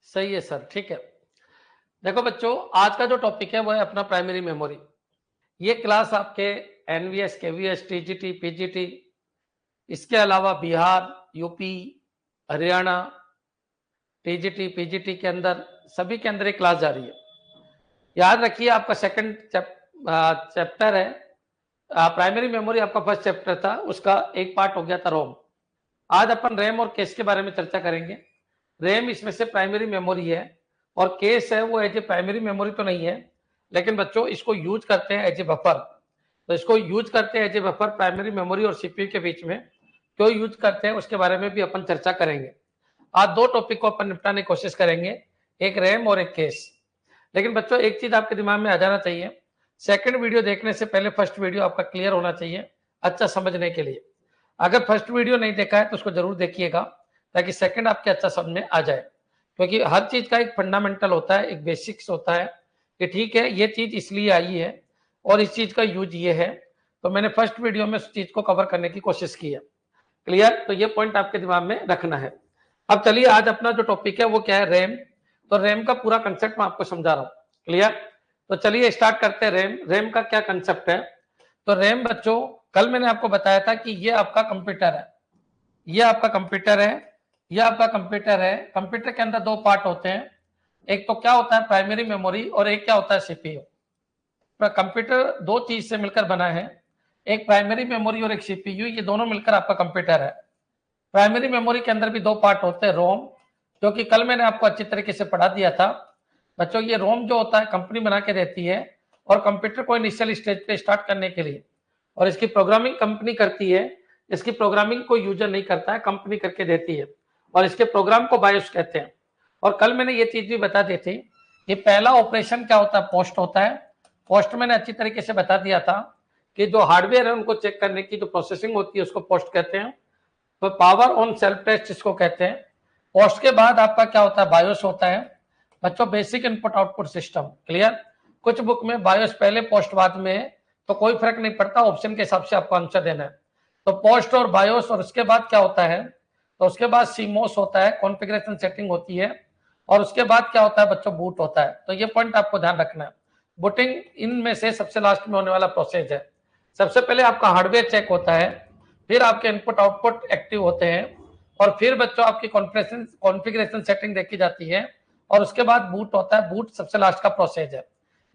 सही है सर, ठीक है। देखो बच्चों, आज का जो टॉपिक है वो है अपना प्राइमरी मेमोरी। ये क्लास आपके एनवीएस, केवीएस, टीजीटी, पीजीटी, इसके अलावा Bihar, UP, Haryana, TGT, PGT के अंदर सभी के अंदर एक क्लास जा रही है। याद रखिए, आपका सेकंड चैप्टर है प्राइमरी मेमोरी। आपका फर्स्ट चैप्टर था, उसका एक पार्ट हो गया था रोम। आज अपन रैम और केस के बारे में चर्चा करेंगे। रैम इसमें से प्राइमरी मेमोरी है और केस है वो एज ए प्राइमरी मेमोरी तो नहीं है, लेकिन बच्चों इसको यूज करते हैं एज ए बफर। तो इसको यूज करते हैं as a buffer primary memory और सीपीयू के बीच में। क्यों यूज करते हैं उसके बारे में भी अपन चर्चा करेंगे। आज दो टॉपिक को अपन निपटाने की कोशिश करेंगे, एक रैम और एक केस। लेकिन बच्चों एक चीज आपके दिमाग में आ जाना चाहिए, सेकंड वीडियो देखने से पहले फर्स्ट वीडियो आपका क्लियर होना चाहिए अच्छा समझने के लिए। अगर फर्स्ट वीडियो नहीं देखा है तो उसको जरूर देखिएगा, ताकि सेकंड आपके अच्छा समझ में आ जाए। क्योंकि हर चीज का एक फंडामेंटल होता है, एक बेसिक्स होता है कि ठीक है ये चीज इसलिए आई है और इस चीज का यूज ये है। तो मैंने फर्स्ट वीडियो में उस चीज को कवर करने की कोशिश की है। क्लियर? तो ये पॉइंट आपके दिमाग में रखना है। अब चलिए, आज अपना जो टॉपिक है वो क्या है, रैम। तो रैम का पूरा कंसेप्ट मैं आपको समझा रहा हूँ। क्लियर? तो चलिए स्टार्ट करते हैं। रैम का क्या कंसेप्ट है। तो रैम बच्चों, कल मैंने आपको बताया था कि ये आपका कंप्यूटर है, ये आपका कंप्यूटर है, ये आपका कंप्यूटर है। कंप्यूटर के अंदर दो पार्ट होते हैं, एक तो क्या होता है प्राइमरी मेमोरी और एक क्या होता है सीपीयू। कंप्यूटर दो चीज से मिलकर बना है, एक प्राइमरी मेमोरी और एक सीपीयू, ये दोनों मिलकर आपका कंप्यूटर है। प्राइमरी मेमोरी के अंदर भी दो पार्ट होते हैं, रोम, जो कि कल मैंने आपको अच्छी तरीके से पढ़ा दिया था। बच्चों ये रोम जो होता है कंपनी बना के देती है, और कंप्यूटर को इनिशियल स्टेज पे स्टार्ट करने के लिए, और इसकी प्रोग्रामिंग कंपनी करती है। इसकी प्रोग्रामिंग को यूजर नहीं करता है, कंपनी करके देती है, और इसके प्रोग्राम को बायोस कहते हैं। और कल मैंने ये चीज भी बता दी थी कि पहला ऑपरेशन क्या होता है, पोस्ट होता है। पोस्ट मैंने अच्छी तरीके से बता दिया था कि जो हार्डवेयर है उनको चेक करने की जो प्रोसेसिंग होती है उसको पोस्ट कहते हैं। तो पावर ऑन सेल्फ टेस्ट इसको कहते हैं। पोस्ट के बाद आपका क्या होता है, बायोस होता है। बच्चों basic input output system. Clear? कुछ बुक में बायोस पहले पोस्ट बाद में है, तो कोई फर्क नहीं पड़ता, ऑप्शन के हिसाब से आपको आंसर देना है। तो पोस्ट और बायोस, और उसके बाद क्या होता है, तो उसके बाद सीमोस होता है, कॉन्फ़िगरेशन सेटिंग होती है, और उसके बाद क्या होता है बच्चों, बूट होता है। तो ये पॉइंट आपको ध्यान रखना है। बूटिंग इनमें से सबसे लास्ट में होने वाला प्रोसेस है। सबसे पहले आपका हार्डवेयर चेक होता है, फिर आपके इनपुट आउटपुट एक्टिव होते हैं, और फिर बच्चों आपकी कॉन्फ़िगरेशन सेटिंग देखी जाती है, और उसके बाद बूट होता है। बूट सबसे लास्ट का प्रोसेस है।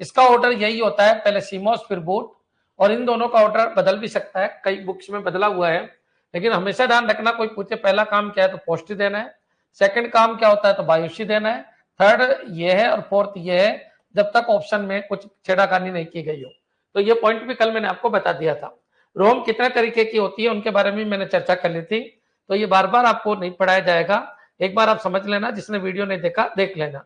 इसका ऑर्डर यही होता है, पहले सीमोस फिर बूट, और इन दोनों का ऑर्डर बदल भी सकता है, कई बुक्स में बदला हुआ है, लेकिन हमेशा ध्यान रखना, कोई पूछे पहला काम क्या है तो पोस्ट ही देना है, सेकंड काम क्या होता है तो बायोस ही देना है, थर्ड ये है, और फोर्थ ये है, जब तक ऑप्शन में कुछ छेड़ाखानी नहीं की गई हो। तो ये पॉइंट भी कल मैंने आपको बता दिया था। रोम कितने तरीके की होती है उनके बारे में मैंने चर्चा कर ली थी, तो ये बार बार आपको नहीं पढ़ाया जाएगा, एक बार आप समझ लेना, जिसने वीडियो नहीं देखा देख लेना।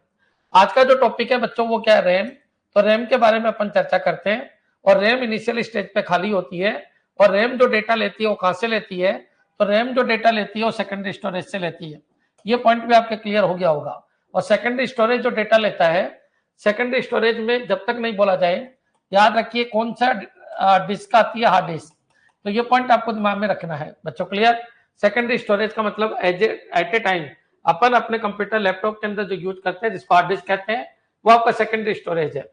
आज का जो टॉपिक है बच्चों वो क्या है, रैम। तो रैम के बारे में अपन चर्चा करते हैं। और रैम इनिशियल स्टेज पे खाली होती है, और रैम जो डेटा लेती है वो कहां से लेती है, तो रैम जो डेटा लेती है वो सेकेंडरी स्टोरेज से लेती है। ये पॉइंट भी आपके क्लियर हो गया होगा। और सेकेंडरी स्टोरेज जो डेटा लेता है, सेकेंडरी स्टोरेज में जब तक नहीं बोला जाए, याद रखिए कौन सा डिस्क आती है, हार्ड डिस्क। तो ये पॉइंट आपको दिमाग में रखना है बच्चों। क्लियर? सेकेंडरी स्टोरेज का मतलब एट ए टाइम अपन अपने कंप्यूटर लैपटॉप के अंदर जो यूज करते हैं जिसको हार्ड डिस्क कहते हैं, वो आपका सेकेंडरी स्टोरेज है।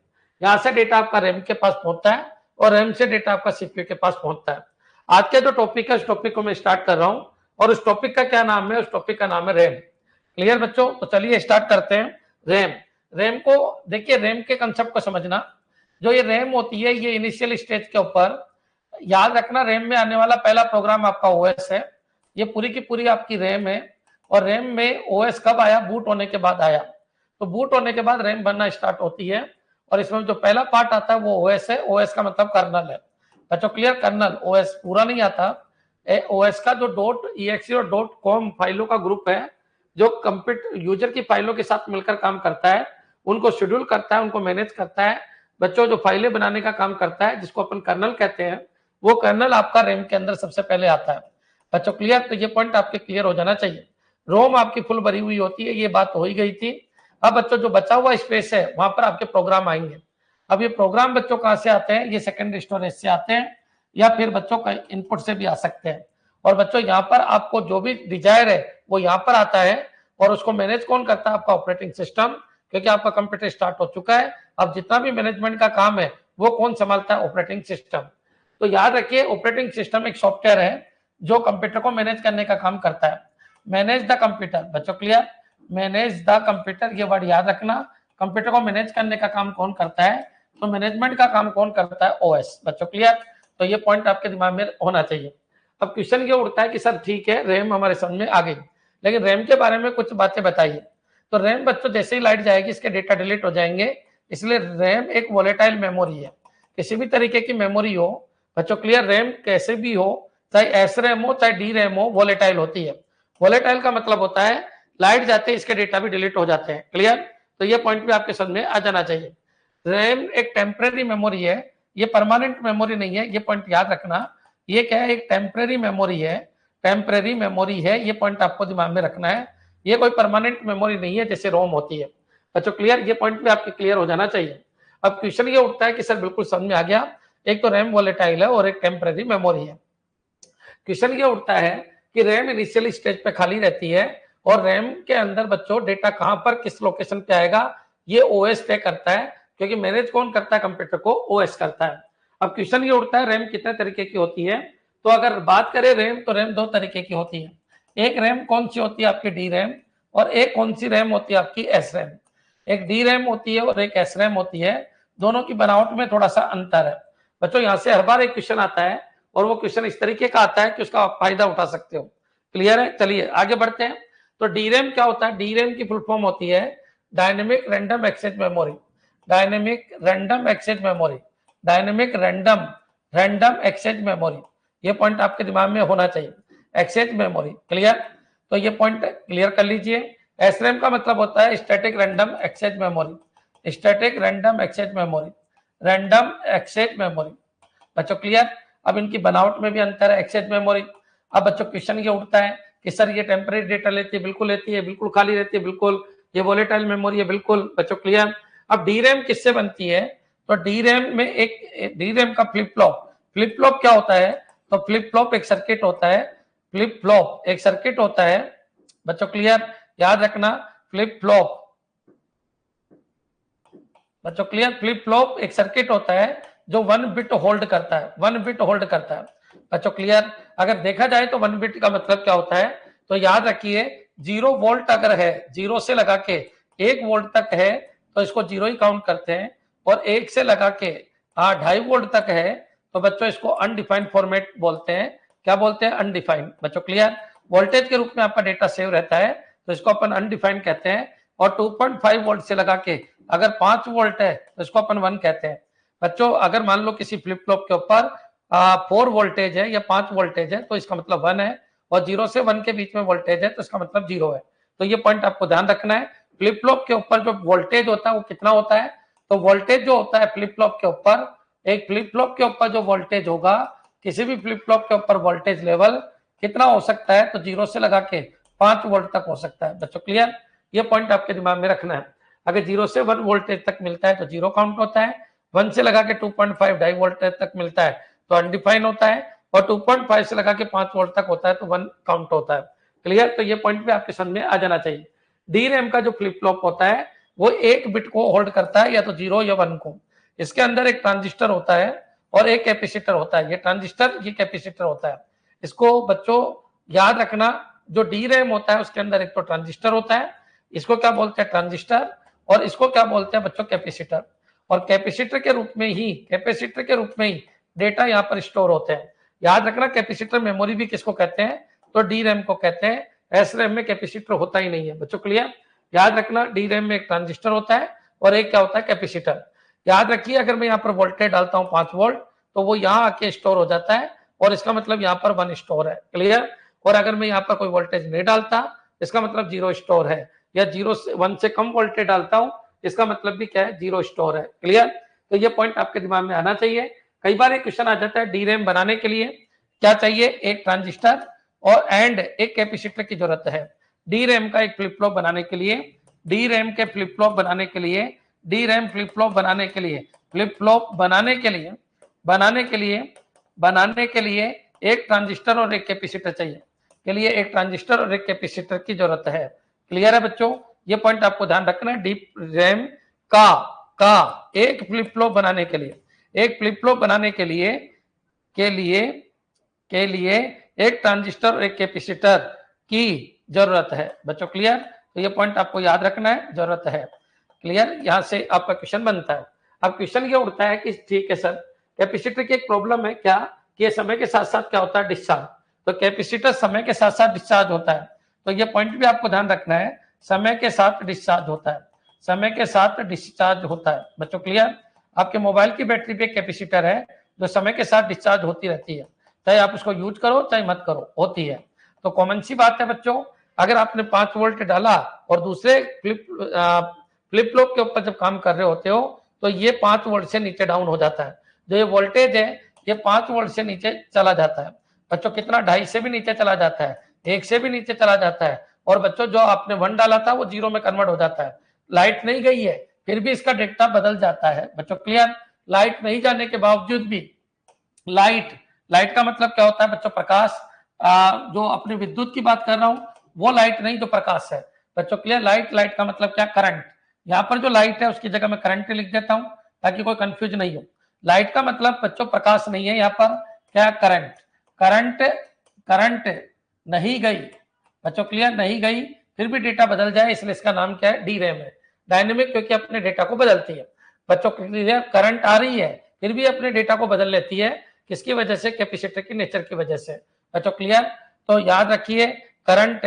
यहाँ से डेटा आपका रैम के पास पहुंचता है, और रैम से डेटा आपका सीपीयू के पास पहुंचता है। आज का जो टॉपिक है उस टॉपिक को मैं स्टार्ट कर रहा हूं, और उस टॉपिक का क्या नाम है, उस टॉपिक का नाम है रैम। क्लियर बच्चों? तो चलिए स्टार्ट करते हैं। रैम रैम को देखिए, रैम के कंसेप्ट को समझना। जो ये रैम होती है ये इनिशियल स्टेज के ऊपर, याद रखना रैम में आने वाला पहला प्रोग्राम आपका ओएस है। ये पूरी की पूरी आपकी रैम है, और रैम में ओएस कब आया, बूट होने के बाद आया। तो बूट होने के बाद रैम बनना स्टार्ट होती है, और इसमें जो पहला पार्ट आता है वो ओएस है। ओएस का मतलब कर्नल है बच्चों। क्लियर? कर्नल, ओएस पूरा नहीं आता। ओएस का जो .exe और .com फाइलों का ग्रुप है, जो कंप्यूटर यूजर की फाइलों के साथ मिलकर काम करता है, उनको शेड्यूल करता है, उनको मैनेज करता है बच्चों, जो फाइलें बनाने का काम करता है, जिसको अपन कर्नल कहते हैं, वो कर्नल आपका रैम के अंदर सबसे पहले आता है बच्चों। क्लियर? तो ये पॉइंट आपके क्लियर हो जाना चाहिए। रोम आपकी फुल भरी हुई होती है, ये बात हो ही गई थी। अब बच्चों जो बचा हुआ स्पेस है वहां पर आपके प्रोग्राम आएंगे। अब ये प्रोग्राम बच्चों कहां से आते हैं, ये सेकेंडरी स्टोरेज से आते हैं, या फिर बच्चों का इनपुट से भी आ सकते हैं। और बच्चों यहाँ पर आपको जो भी डिजायर है वो यहाँ पर आता है, और उसको मैनेज कौन करता है? आपका ऑपरेटिंग सिस्टम, क्योंकि आपका कंप्यूटर स्टार्ट हो चुका है। अब जितना भी मैनेजमेंट का काम है वो कौन संभालता है? Operating system. तो याद रखिए, ऑपरेटिंग सिस्टम एक सॉफ्टवेयर है जो कंप्यूटर को मैनेज करने का काम करता है। मैनेज द कंप्यूटर, बच्चों क्लियर? मैनेज द कंप्यूटर, ये वर्ड याद रखना। कंप्यूटर को मैनेज करने का काम कौन करता है? तो मैनेजमेंट का काम कौन करता है? ओएस। बच्चों क्लियर? तो ये पॉइंट आपके दिमाग में होना चाहिए। अब क्वेश्चन ये उठता है कि सर ठीक है, रैम हमारे समझ में आ गई, लेकिन रैम के बारे में कुछ बातें बताइए। तो रैम बच्चों जैसे ही लाइट जाएगी इसके डेटा डिलीट हो जाएंगे, इसलिए रैम एक वोलेटाइल मेमोरी है। किसी भी तरीके की मेमोरी हो बच्चों क्लियर, रैम कैसे भी हो, चाहे एस रैम हो चाहे डी रैम हो, वोलेटाइल होती है। वोलेटाइल का मतलब होता है लाइट जाते इसके डेटा भी डिलीट हो जाते हैं। क्लियर? तो ये पॉइंट भी आपके समझ में आ जाना चाहिए। रैम एक टेम्परेरी मेमोरी है, ये परमानेंट मेमोरी नहीं है, ये पॉइंट याद रखना। ये क्या है? एक टेम्परेरी मेमोरी है, टेम्परेरी मेमोरी है, ये पॉइंट आपको दिमाग में रखना है। ये कोई परमानेंट मेमोरी नहीं है जैसे रोम होती है। बच्चों क्लियर? ये पॉइंट भी आपके क्लियर हो जाना चाहिए। अब क्वेश्चन ये उठता है कि सर बिल्कुल समझ में आ गया, एक तो रैम वोलेटाइल है और एक टेम्परेरी मेमोरी है। क्वेश्चन ये उठता है कि रैम इनिशियल स्टेज पे खाली रहती है और रैम के अंदर बच्चों डेटा कहां पर किस लोकेशन पे आएगा ये ओएस तय करता है, क्योंकि मैनेज कौन करता है? कंप्यूटर को ओएस करता है। अब क्वेश्चन ये उठता है रैम कितने तरीके की होती है? तो अगर बात करें रैम, तो रैम दो तरीके की होती है। एक रैम कौन सी होती है? आपकी डी रैम, और एक कौन सी रैम होती है? आपकी एस रैम। एक डी रैम होती है और एक एस रैम होती है, दोनों की बनावट में थोड़ा सा अंतर है। बच्चों यहाँ से हर बार एक क्वेश्चन आता है और वो क्वेश्चन इस तरीके का आता है कि उसका आप फायदा उठा सकते हो। क्लियर है? चलिए आगे बढ़ते हैं। तो डी रैम क्या होता है? डी रैम की फुल फॉर्म होती है dynamic random access memory. Dynamic random access memory, dynamic random access memory, ये पॉइंट आपके दिमाग में होना चाहिए। Access memory. क्लियर? तो ये पॉइंट क्लियर कर लीजिए। एसरैम का मतलब होता है static random access memory, static random access memory, random access memory. बच्चों क्लियर? अब इनकी बनावट में भी अंतर है, एक्सेस मेमोरी। अब बच्चों क्वेश्चन ये उठता है कि सर ये टेम्परेरी डेटा लेती है? बिल्कुल लेती है। बिल्कुल खाली रहती है? बिल्कुल। ये वोलेटाइल मेमोरी है? बिल्कुल। बच्चों क्लियर? अब डी रैम किससे बनती है? तो डी रैम में एक डी रैम का फ्लिप फ्लॉप, फ्लिप फ्लॉप क्या होता है? तो फ्लिप फ्लॉप एक सर्किट होता है, फ्लिप फ्लॉप एक सर्किट होता है। बच्चों क्लियर? याद रखना, फ्लिप फ्लॉप, बच्चों क्लियर? फ्लिप फ्लॉप एक सर्किट होता है जो 1 बिट होल्ड करता है, 1 बिट होल्ड करता है। बच्चों क्लियर? अगर देखा जाए तो 1 बिट का मतलब क्या होता है? तो याद रखिए 0 वोल्ट अगर है, 0 से लगा के 1 वोल्ट तक है तो इसको 0 ही काउंट करते हैं, और 1 से लगा के 2.5 वोल्ट तक है तो बच्चों इसको अनडिफाइंड फॉर्मेट बोलते हैं। क्या बोलते हैं? अनडिफाइंड। बच्चों क्लियर? वोल्टेज के रूप में आपका डेटा सेव रहता है तो इसको अपन अनडिफाइंड कहते हैं। और 2.5 वोल्ट से लगा के अगर 5 वोल्ट है तो इसको अपन 1 कहते हैं। बच्चों अगर मान लो किसी फ्लिप फ्लॉप के ऊपर 4 वोल्टेज है या 5 वोल्टेज है तो इसका मतलब 1 है, और 0 से 1 के बीच में वोल्टेज है तो इसका मतलब 0 है। तो ये पॉइंट आपको ध्यान रखना है। फ्लिप फ्लॉप के ऊपर जो वोल्टेज होता है वो कितना होता है? तो वोल्टेज जो होता है फ्लिप फ्लॉप के ऊपर, एक फ्लिप फ्लॉप के ऊपर जो वोल्टेज होगा, किसी भी फ्लिप फ्लॉप के ऊपर वोल्टेज लेवल कितना हो सकता है? तो 0 से लगा के 5 वोल्ट तक हो सकता है। बच्चों क्लियर? ये पॉइंट आपके दिमाग में रखना है। अगर 0 से 1 वोल्टेज तक मिलता है तो 0 काउंट होता है, 1 से लगा के 2.5 ढाई वोल्टेज तक मिलता है तो अनडिफाइन होता है, और 2.5 से लगा के 5 वोल्ट तक होता है तो 1 काउंट होता है। क्लियर? तो ये पॉइंट भी आपके समझ में आ जाना चाहिए। डी रैम का जो फ्लिप फ्लॉप होता है वो 1 बिट को होल्ड करता है, या तो 0 या 1 को। इसके अंदर एक ट्रांजिस्टर होता है और एक कैपेसिटर होता है। ये ट्रांजिस्टर, ये कैपेसिटर होता है। इसको बच्चों याद रखना, जो डी रैम होता है उसके अंदर एक तो ट्रांजिस्टर होता है, इसको क्या बोलते हैं? ट्रांजिस्टर। और इसको क्या बोलते हैं बच्चों? कैपेसिटर। और कैपेसिटर के रूप में ही डेटा यहाँ पर स्टोर होते हैं। याद रखना, कैपेसिटर मेमोरी भी किसको कहते हैं? तो डी रैम को कहते हैं। एस रैम में कैपेसिटर होता ही नहीं है। बच्चों क्लियर? याद रखना, डी रैम में एक ट्रांजिस्टर होता है और एक क्या होता है? कैपेसिटर। याद रखिए, अगर मैं यहाँ पर वोल्टेज डालता हूँ 5 वोल्ट तो वो यहाँ आके स्टोर हो जाता है, और इसका मतलब यहाँ पर 1 स्टोर है। क्लियर? और अगर मैं यहाँ पर कोई वोल्टेज नहीं डालता इसका मतलब 0 स्टोर है, या 0 से 1 से कम वोल्टेज डालता हूँ इसका मतलब भी क्या है? 0 स्टोर है। क्लियर? तो ये पॉइंट आपके दिमाग में आना चाहिए। कई बार एक क्वेश्चन आ जाता है डी रैम बनाने के लिए क्या चाहिए? एक ट्रांजिस्टर और एंड एक कैपेसिटर की जरूरत है। डी रैम का एक फ्लिप फ्लॉप बनाने के लिए, डी रैम के फ्लिप फ्लॉप बनाने के लिए, डी रैम फ्लिप फ्लॉप बनाने के लिए, फ्लिप फ्लॉप बनाने के लिए एक ट्रांजिस्टर और एक कैपेसिटर चाहिए। के लिए एक ट्रांजिस्टर और एक कैपेसिटर की जरूरत है। क्लियर है बच्चों? ये पॉइंट आपको ध्यान रखना है। डीप रैम का एक फ्लिप फ्लॉप बनाने के लिए, एक फ्लिप फ्लॉप बनाने के लिए एक ट्रांजिस्टर और एक कैपेसिटर की जरूरत है बच्चों। क्लियर? तो ये पॉइंट आपको याद रखना है, जरूरत है। क्लियर? यहां से आपका क्वेश्चन बनता है। अब क्वेश्चन ये उठता है कि ठीक है सर, कैपेसिटर की एक प्रॉब्लम है क्या कि ये समय के साथ साथ क्या होता है, डिस्चार्ज। तो कैपेसिटर समय के साथ साथ डिस्चार्ज होता है, तो ये पॉइंट भी आपको ध्यान रखना है, समय के साथ डिस्चार्ज होता है, समय के साथ डिस्चार्ज होता है बच्चों। क्लियर? आपके मोबाइल की बैटरी पे कैपेसिटर है जो समय के साथ डिस्चार्ज होती रहती है, चाहे आप उसको यूज करो चाहे मत करो, होती है। तो कॉमन सी बात है बच्चों, अगर आपने 5 वोल्ट डाला और दूसरे फ्लिप फ्लॉप के ऊपर जब काम कर रहे होते हो तो ये 5 वोल्ट से नीचे डाउन हो जाता है। जो ये वोल्टेज है ये 5 वोल्ट से नीचे चला जाता है बच्चों। कितना? 2.5 से भी नीचे चला जाता है, 1 से भी नीचे चला जाता है। और बच्चों जो आपने 1 डाला था वो 0 में कन्वर्ट हो जाता है। लाइट नहीं गई है फिर भी इसका डेटा बदल जाता है बच्चों। क्लियर? लाइट नहीं जाने के बावजूद भी लाइट का मतलब क्या होता है बच्चों? प्रकाश। जो अपने विद्युत की बात कर रहा हूं वो लाइट नहीं, जो प्रकाश है बच्चों। क्लियर? लाइट का मतलब क्या? करंट। यहाँ पर जो लाइट है उसकी जगह मैं करंट लिख देता हूं ताकि कोई कंफ्यूज नहीं हो। लाइट का मतलब बच्चों प्रकाश नहीं है, यहाँ पर क्या? करंट नहीं गई बच्चों। क्लियर? नहीं गई फिर भी डेटा बदल जाए, इसलिए इसका नाम क्या है? डी रैम है। डायनेमिक क्योंकि अपने डेटा को बदलती है बच्चों। क्लियर? करंट आ रही है फिर भी अपने डेटा को बदल लेती है, किसकी वजह से? कैपेसिटर की नेचर की वजह से बच्चों। क्लियर? तो याद रखिए, करंट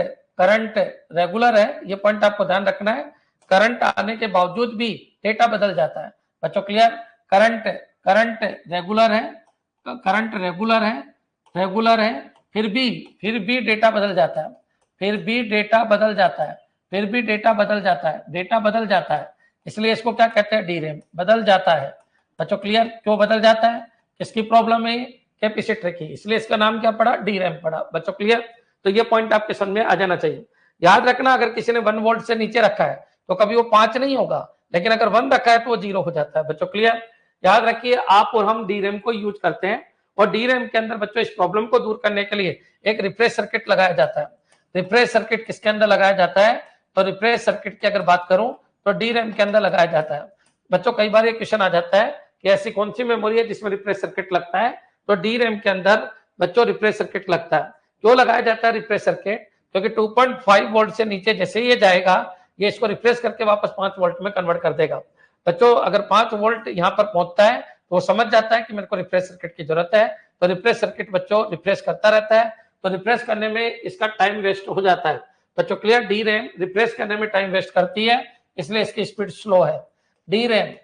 रेगुलर है, ये पॉइंट आपको ध्यान रखना है। करंट आने के बावजूद भी डेटा बदल जाता है बच्चों। क्लियर? करंट रेगुलर है फिर भी डेटा बदल जाता है, डेटा बदल जाता है, इसलिए इसको क्या कहते हैं? डीरैम। बदल जाता है बच्चों। क्लियर? क्यों बदल जाता है? किसकी प्रॉब्लम है? कैपेसिटर की, इसलिए इसका नाम क्या पड़ा? डीरैम पड़ा बच्चों। क्लियर? तो ये पॉइंट आपके समझ में आ जाना चाहिए। याद रखना, अगर किसी ने 1 वोल्ट से नीचे रखा है तो कभी वो 5 नहीं होगा, लेकिन अगर 1 रखा है तो वो 0 हो जाता है बच्चों। क्लियर? याद रखिए, आप और हम डीरैम को यूज करते हैं, और डीरैम के अंदर बच्चों इस प्रॉब्लम को दूर करने के लिए एक रिफ्रेश सर्किट लगाया जाता है। रिफ्रेश सर्किट किसके अंदर लगाया जाता है? तो रिफ्रेश सर्किट की अगर बात करूं तो डीरैम के अंदर लगाया जाता है बच्चों। कई बार ये क्वेश्चन आ जाता है कि ऐसी कौन सी मेमोरी है जिसमें रिफ्रेश सर्किट लगता है? तो डीरैम के अंदर बच्चों रिफ्रेश सर्किट लगता है। क्यों लगाया जाता है रिफ्रेश सर्किट? क्योंकि 2.5 वोल्ट से नीचे जैसे ही ये जाएगा, ये इसको रिफ्रेश करके वापस 5 वोल्ट में कन्वर्ट कर देगा बच्चों। अगर 5 वोल्ट यहाँ पर पहुंचता है तो वो समझ जाता है कि मेरे को रिफ्रेश सर्किट की जरूरत है, तो रिफ्रेश सर्किट बच्चों रिफ्रेश करता रहता है, तो रिफ्रेश करने में इसका टाइम वेस्ट हो जाता है बच्चों। क्लियर? डीरैम रिफ्रेश करने में टाइम वेस्ट करती है, इसलिए इसकी स्पीड स्लो है। डीरैम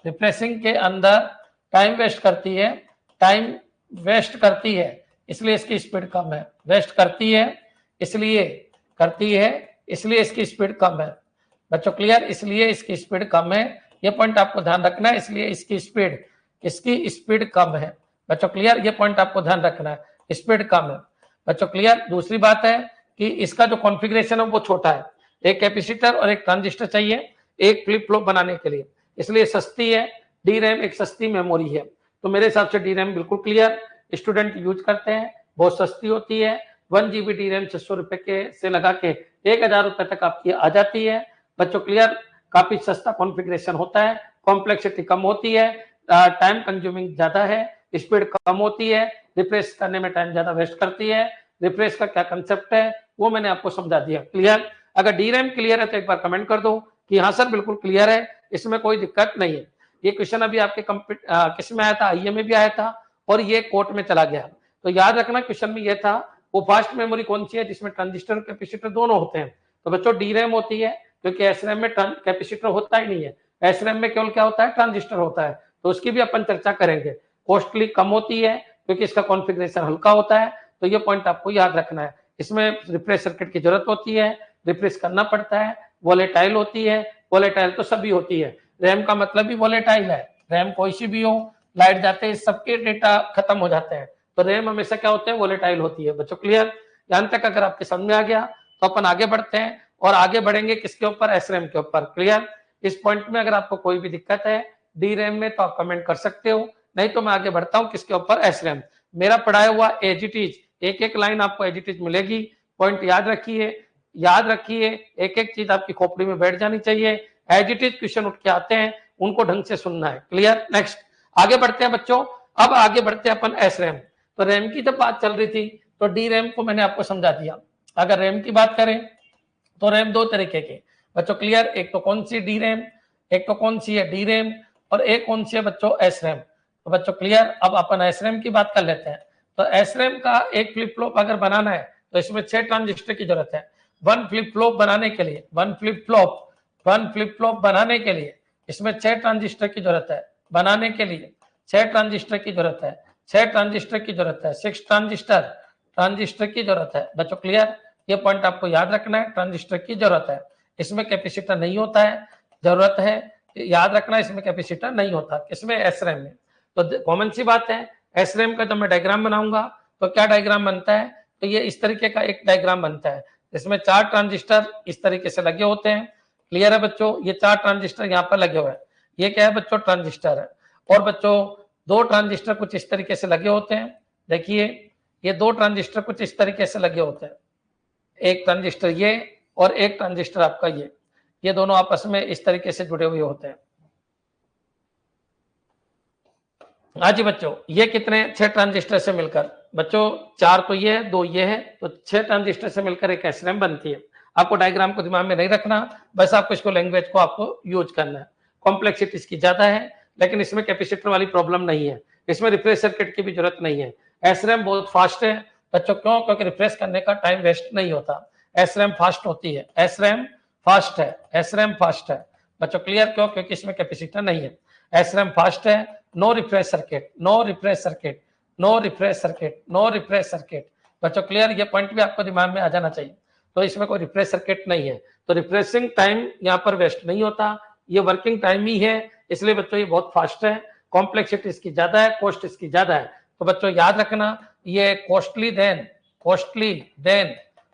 रिफ्रेशिंग के अंदर टाइम वेस्ट करती है, इसलिए इसकी स्पीड कम है। वेस्ट करती है इसलिए इसकी स्पीड कम है बच्चों। क्लियर? इसलिए इसकी स्पीड कम है, ये पॉइंट आपको ध्यान रखना है, इसलिए इसकी स्पीड कम है बच्चों। क्लियर? ये पॉइंट आपको ध्यान रखना है, स्पीड कम है बच्चों। क्लियर? दूसरी बात है कि इसका जो कॉन्फ़िगरेशन है वो छोटा है, एक कैपेसिटर और एक ट्रांजिस्टर चाहिए एक फ्लिप फ्लॉप बनाने के लिए, इसलिए सस्ती है। डीरैम एक सस्ती मेमोरी है, तो मेरे हिसाब से डीरैम बिल्कुल क्लियर स्टूडेंट यूज करते हैं, बहुत सस्ती होती है। 1 GB डीरैम 600 रुपए के से लगा के 1000 रुपए तक आपकी आ जाती है बच्चों। क्लियर? काफी सस्ता कॉन्फ़िगरेशन होता है, कॉम्प्लेक्सिटी कम होती है, टाइम कंज्यूमिंग ज्यादा है, स्पीड कम होती है, रिफ्रेश करने में टाइम ज्यादा वेस्ट करती है। रिफ्रेश का क्या कंसेप्ट है वो मैंने आपको समझा दिया। क्लियर? अगर डीरैम क्लियर है तो एक बार कमेंट कर दो कि हाँ सर बिल्कुल क्लियर है, इसमें कोई दिक्कत नहीं है। ये क्वेश्चन अभी आपके किस में आया था? आईए में भी आया था और ये कोर्ट में चला गया। तो याद रखना क्वेश्चन में ये था, वो फास्ट मेमोरी कौन सी है जिसमें ट्रांजिस्टर कैपेसिटर दोनों होते हैं? तो बच्चों डीरैम होती है, क्योंकि एसरैम में कैपेसिटर होता ही नहीं है, एसरैम में केवल क्या होता है? ट्रांजिस्टर होता है, तो उसकी भी अपन चर्चा करेंगे। कॉस्टली कम होती है क्योंकि इसका कॉन्फ़िगरेशन हल्का होता है, तो ये पॉइंट आपको याद रखना है। इसमें रिफ्रेश सर्किट की जरूरत होती है, रिफ्रेश करना पड़ता है, वोलेटाइल होती है, वोलेटाइल तो सभी होती है, रैम का मतलब भी वोलेटाइल है, रैम कोई सी भी हो, लाइट जाते ही सबके डेटा खत्म हो जाते हैं, तो रैम हमेशा क्या होते हैं? वोलेटाइल होती है बच्चों। क्लियर? यहाँ तक अगर आपके समझ में आ गया तो अपन आगे बढ़ते हैं, और आगे बढ़ेंगे किसके ऊपर? एसरैम के ऊपर। क्लियर? इस पॉइंट में अगर आपको कोई भी दिक्कत है डी रैम में तो आप कमेंट कर सकते हो, नहीं तो मैं आगे बढ़ता हूँ किसके ऊपर? एसरैम। मेरा पढ़ाया हुआ एज इट इज, एक एक लाइन आपको एज इट इज मिलेगी। पॉइंट याद रखिए, याद रखिए, एक एक चीज आपकी खोपड़ी में बैठ जानी चाहिए। एज इट इज क्वेश्चन उठ के आते हैं, उनको ढंग से सुनना है। क्लियर? नेक्स्ट आगे बढ़ते हैं बच्चों। अब आगे बढ़ते हैं अपन एस रैम। तो रैम की जब बात चल रही थी तो डी रैम को मैंने आपको समझा दिया। अगर रैम की बात करें तो रैम दो तरीके के बच्चों, क्लियर? एक तो कौन सी डी रैम, एक तो कौन सी है डी रैम, और एक कौन सी है बच्चों एस रैम। तो बच्चों क्लियर, अब अपन एस रैम की बात कर लेते हैं। तो एस रैम का एक फ्लिप फ्लॉप अगर बनाना है तो इसमें 6 ट्रांजिस्टर की जरूरत है। वन फ्लिप फ्लॉप बनाने के लिए, वन फ्लिप फ्लॉप बनाने के लिए इसमें 6 ट्रांजिस्टर की जरूरत है। बनाने के लिए 6 ट्रांजिस्टर की जरूरत है, 6 ट्रांजिस्टर की जरूरत है, 6 ट्रांजिस्टर की जरूरत है बच्चों। क्लियर? ये पॉइंट आपको याद रखना है, ट्रांजिस्टर की जरूरत है। इसमें कैपेसिटर नहीं होता है, जरूरत है, याद रखना, इसमें कैपेसिटर नहीं होता। किसमें? एस रैम में। तो कॉमन सी बात है, एस रैम का जब मैं डायग्राम बनाऊंगा तो क्या डायग्राम बनता है? तो ये इस तरीके का एक डायग्राम बनता है, इसमें 4 ट्रांजिस्टर इस तरीके से लगे होते हैं। क्लियर है बच्चों? ये 4 ट्रांजिस्टर यहाँ पर लगे हुए हैं। ये क्या है बच्चों? ट्रांजिस्टर है। और बच्चों 2 ट्रांजिस्टर कुछ इस तरीके से लगे होते हैं। देखिए ये 2 ट्रांजिस्टर कुछ इस तरीके से लगे होते हैं, एक ट्रांजिस्टर ये और एक ट्रांजिस्टर आपका ये दोनों आपस में इस तरीके से जुड़े हुए होते हैं। हाँ जी बच्चों, ये कितने? 6 ट्रांजिस्टर से मिलकर बच्चों, 4 तो ये है, 2 ये है, तो 6 ट्रांजिस्टर से मिलकर एक एस रैम बनती है। आपको डायग्राम को दिमाग में नहीं रखना, बस आपको इसको लैंग्वेज को आपको यूज करना है। कॉम्प्लेक्सिटी इसकी ज्यादा है, लेकिन इसमें कैपेसिटर वाली प्रॉब्लम नहीं है, इसमें रिफ्रेश सर्किट की भी जरूरत नहीं है। एस रैम बहुत फास्ट है बच्चों, क्यों? क्योंकि रिफ्रेश करने का टाइम वेस्ट नहीं होता। एस रैम फास्ट होती है, एस रैम फास्ट है, एस रैम फास्ट है बच्चों। क्लियर? क्यों? क्योंकि इसमें कैपेसिटर नहीं है। एस रैम फास्ट है, no refresh circuit, no refresh circuit, no refresh circuit, no refresh circuit बच्चों। क्लियर? ये पॉइंट भी आपको दिमाग में आ जाना चाहिए। तो इसमें कोई रिफ्रेश सर्किट नहीं है, तो रिफ्रेशिंग टाइम यहाँ पर वेस्ट नहीं होता, ये वर्किंग टाइम ही है, इसलिए बच्चों ये बहुत फास्ट है। कॉम्प्लेक्सिटी इसकी ज्यादा है, कॉस्ट इसकी ज्यादा है। तो बच्चों याद रखना, ये कॉस्टली देन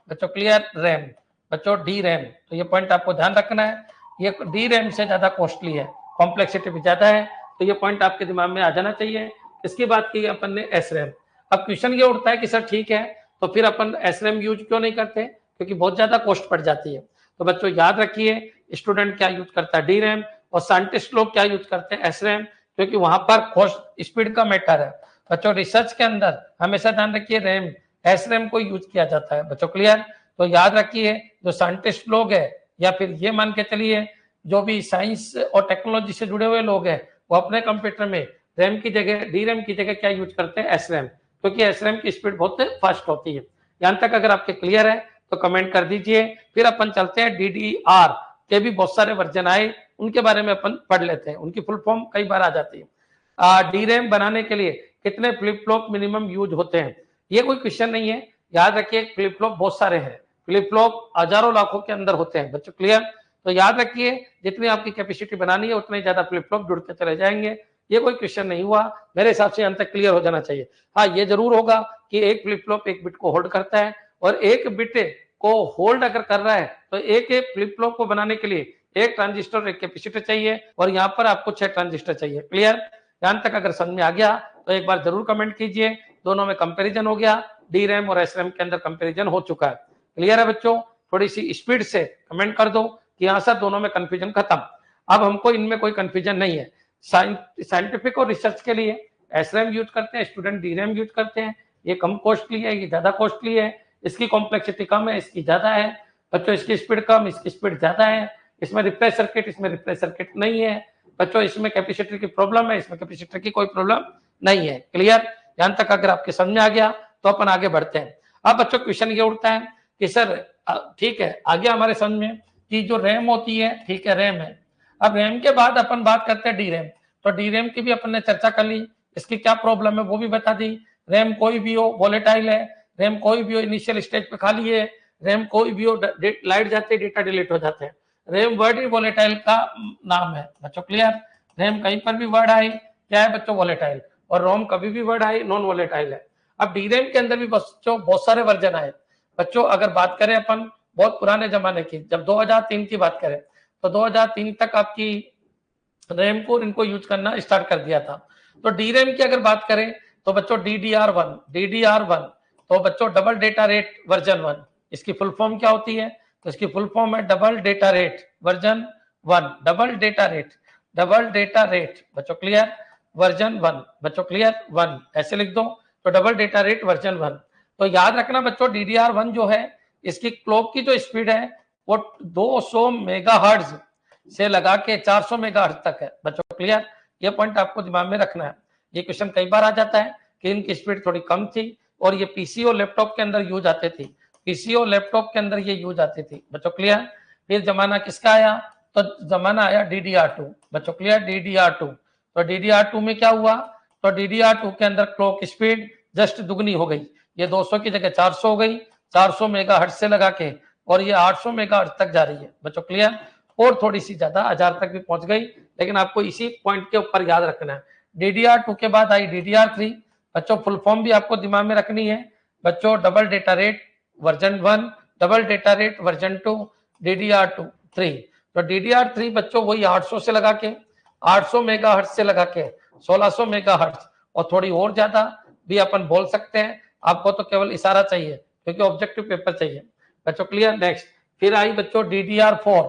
बच्चों, क्लियर? रैम बच्चों, डी रैम। तो ये पॉइंट आपको ध्यान रखना है, ये डी रैम से ज्यादा कॉस्टली है, कॉम्प्लेक्सिटी भी ज्यादा है। तो ये पॉइंट आपके दिमाग में आ जाना चाहिए। इसकी बात की अपन ने एस रैम। अब क्वेश्चन ये उठता है कि सर ठीक है, तो फिर अपन एस रैम यूज क्यों नहीं करते? क्योंकि बहुत ज्यादा कॉस्ट पड़ जाती है। तो बच्चों याद रखिए, स्टूडेंट क्या यूज करता है? डी रैम, और साइंटिस्ट लोग क्या यूज करते हैं? एस रैम, क्योंकि वहां पर कॉस्ट स्पीड का मैटर है बच्चों। रिसर्च के अंदर हमेशा ध्यान रखिए, रैम एस रैम को यूज किया जाता है बच्चों। क्लियर? तो याद रखिए, जो साइंटिस्ट लोग है, या फिर ये मान के चलिए जो भी साइंस और टेक्नोलॉजी से जुड़े हुए लोग हैं, वो अपने कंप्यूटर में रैम की जगह, डी रैम की जगह क्या यूज करते हैं? एस रैम, क्योंकि एस रैम की स्पीड बहुत फास्ट होती है। यहाँ तक अगर आपके क्लियर है तो कमेंट कर दीजिए। फिर अपन चलते हैं DDR के भी बहुत सारे वर्जन आए, उनके बारे में अपन पढ़ लेते हैं, उनकी फुल फॉर्म कई बार आ जाती है। डी रैम बनाने के लिए कितने फ्लिप फ्लॉप मिनिमम यूज होते हैं? ये कोई क्वेश्चन नहीं है, याद रखिए फ्लिप फ्लॉप बहुत सारे हैं, फ्लिप फ्लॉप हजारों लाखों के अंदर होते हैं बच्चों। क्लियर? तो याद रखिए, जितनी आपकी कैपेसिटी बनानी है उतने ज्यादा फ्लिप फ्लॉप जुड़ते चले जाएंगे। ये कोई क्वेश्चन नहीं हुआ, मेरे हिसाब से अंत तक क्लियर हो जाना चाहिए। हाँ, ये जरूर होगा कि एक फ्लिप फ्लॉप एक बिट को होल्ड करता है, और एक बिट को होल्ड अगर कर रहा है तो एक फ्लिप फ्लॉप को बनाने के लिए एक ट्रांजिस्टर, एक कैपेसिटर चाहिए, और यहाँ पर आपको 6 ट्रांजिस्टर चाहिए। क्लियर? यहाँ तक अगर समझ में आ गया तो एक बार जरूर कमेंट कीजिए। दोनों में कंपेरिजन हो गया, डी रैम और एस रैम के अंदर कंपेरिजन हो चुका है। क्लियर है बच्चों? थोड़ी सी स्पीड से कमेंट कर दो कि हाँ सर दोनों में कंफ्यूजन खत्म, अब हमको इनमें कोई कंफ्यूजन नहीं है। साइंटिफिक और रिसर्च के लिए एस रैम यूज करते हैं, स्टूडेंट डी रैम यूज करते हैं। ये कम कॉस्टली है, ये ज्यादा कॉस्टली है, इसकी कॉम्प्लेक्सिटी कम है, इसकी ज्यादा है बच्चों। इसकी स्पीड कम, इसकी स्पीड ज्यादा है। इसमें रिफ्रेश सर्किट, इसमें रिफ्रेश सर्किट नहीं है बच्चों। इसमें कैपेसिटर की प्रॉब्लम है, इसमें कैपेसिटर की कोई प्रॉब्लम नहीं है। क्लियर? यहाँ तक अगर आपके समझ में आ गया तो अपन आगे बढ़ते हैं। अब बच्चों क्वेश्चन ये उठता है कि सर ठीक है, आगे हमारे समझ में कि जो रैम होती है, ठीक है रैम है। अब रैम के बाद अपन बात करते हैं डी रैम। तो डी रैम की भी अपन ने चर्चा कर ली, इसकी क्या प्रॉब्लम है वो भी बता दी। रैम कोई भी हो वोलेटाइल है, रैम कोई भी हो इनिशियल स्टेज पे खाली है, रैम कोई भी हो लाइट जाते डेटा डिलीट हो जाते हैं। रैम वर्ड ही वोलेटाइल का नाम है बच्चों। क्लियर? रैम कहीं पर भी वर्ड आए क्या है बच्चों? वोलेटाइल। और रोम कभी भी वर्ड आए नॉन वोलेटाइल है। अब डी रैम के अंदर भी बच्चों बहुत सारे वर्जन आए बच्चों। अगर बात करें अपन बहुत पुराने जमाने की, जब 2003 की बात करें तो 2003 तक आपकी रैम को इनको यूज करना स्टार्ट कर दिया था। तो डी रैम की अगर बात करें तो बच्चों DDR1 तो बच्चों डबल डेटा रेट वर्जन 1, इसकी फुल फॉर्म क्या होती है? तो इसकी फुल फॉर्म है double data rate version 1, double data rate बच्चों क्लियर वर्जन 1, बच्चों क्लियर 1 ऐसे लिख दो। तो डबल डेटा रेट वर्जन 1। तो याद रखना बच्चों DDR1 जो है इसकी क्लॉक की जो स्पीड है वो 200 मेगाहर्ट्ज से लगा के 400 मेगाहर्ट्ज तक है बच्चों क्लियर। ये पॉइंट आपको दिमाग में रखना है। ये क्वेश्चन कई बार आ जाता है कि इनकी स्पीड थोड़ी कम थी और ये पीसी और लैपटॉप के अंदर यूज आते थे, पीसी और लैपटॉप के अंदर ये यूज आती थी बच्चों क्लियर। फिर जमाना किसका आया? तो जमाना आया DDR2 बच्चों क्लियर, DDR2। तो DDR2 में क्या हुआ? तो DDR2 के अंदर क्लॉक स्पीड जस्ट दुगनी हो गई, ये 200 की जगह 400 हो गई, 400 मेगाहर्ट्ज से लगा के, और ये 800 मेगाहर्ट्ज तक जा रही है बच्चों क्लियर, और थोड़ी सी ज्यादा 1000 तक भी पहुंच गई। लेकिन आपको इसी पॉइंट के ऊपर याद रखना है। DDR2 के बाद आई DDR3 बच्चों, फुल फॉर्म भी आपको दिमाग में रखनी है बच्चों, double data rate version 1, double data rate version 2, DDR3। तो DDR3 बच्चों वही 800 से लगा के, 800 मेगाहर्ट्ज से लगा के 1600 मेगाहर्ट्ज, और थोड़ी और ज्यादा भी अपन बोल सकते हैं। आपको तो केवल इशारा चाहिए क्योंकि ऑब्जेक्टिव पेपर चाहिए बच्चों क्लियर। नेक्स्ट फिर आई बच्चों DDR4।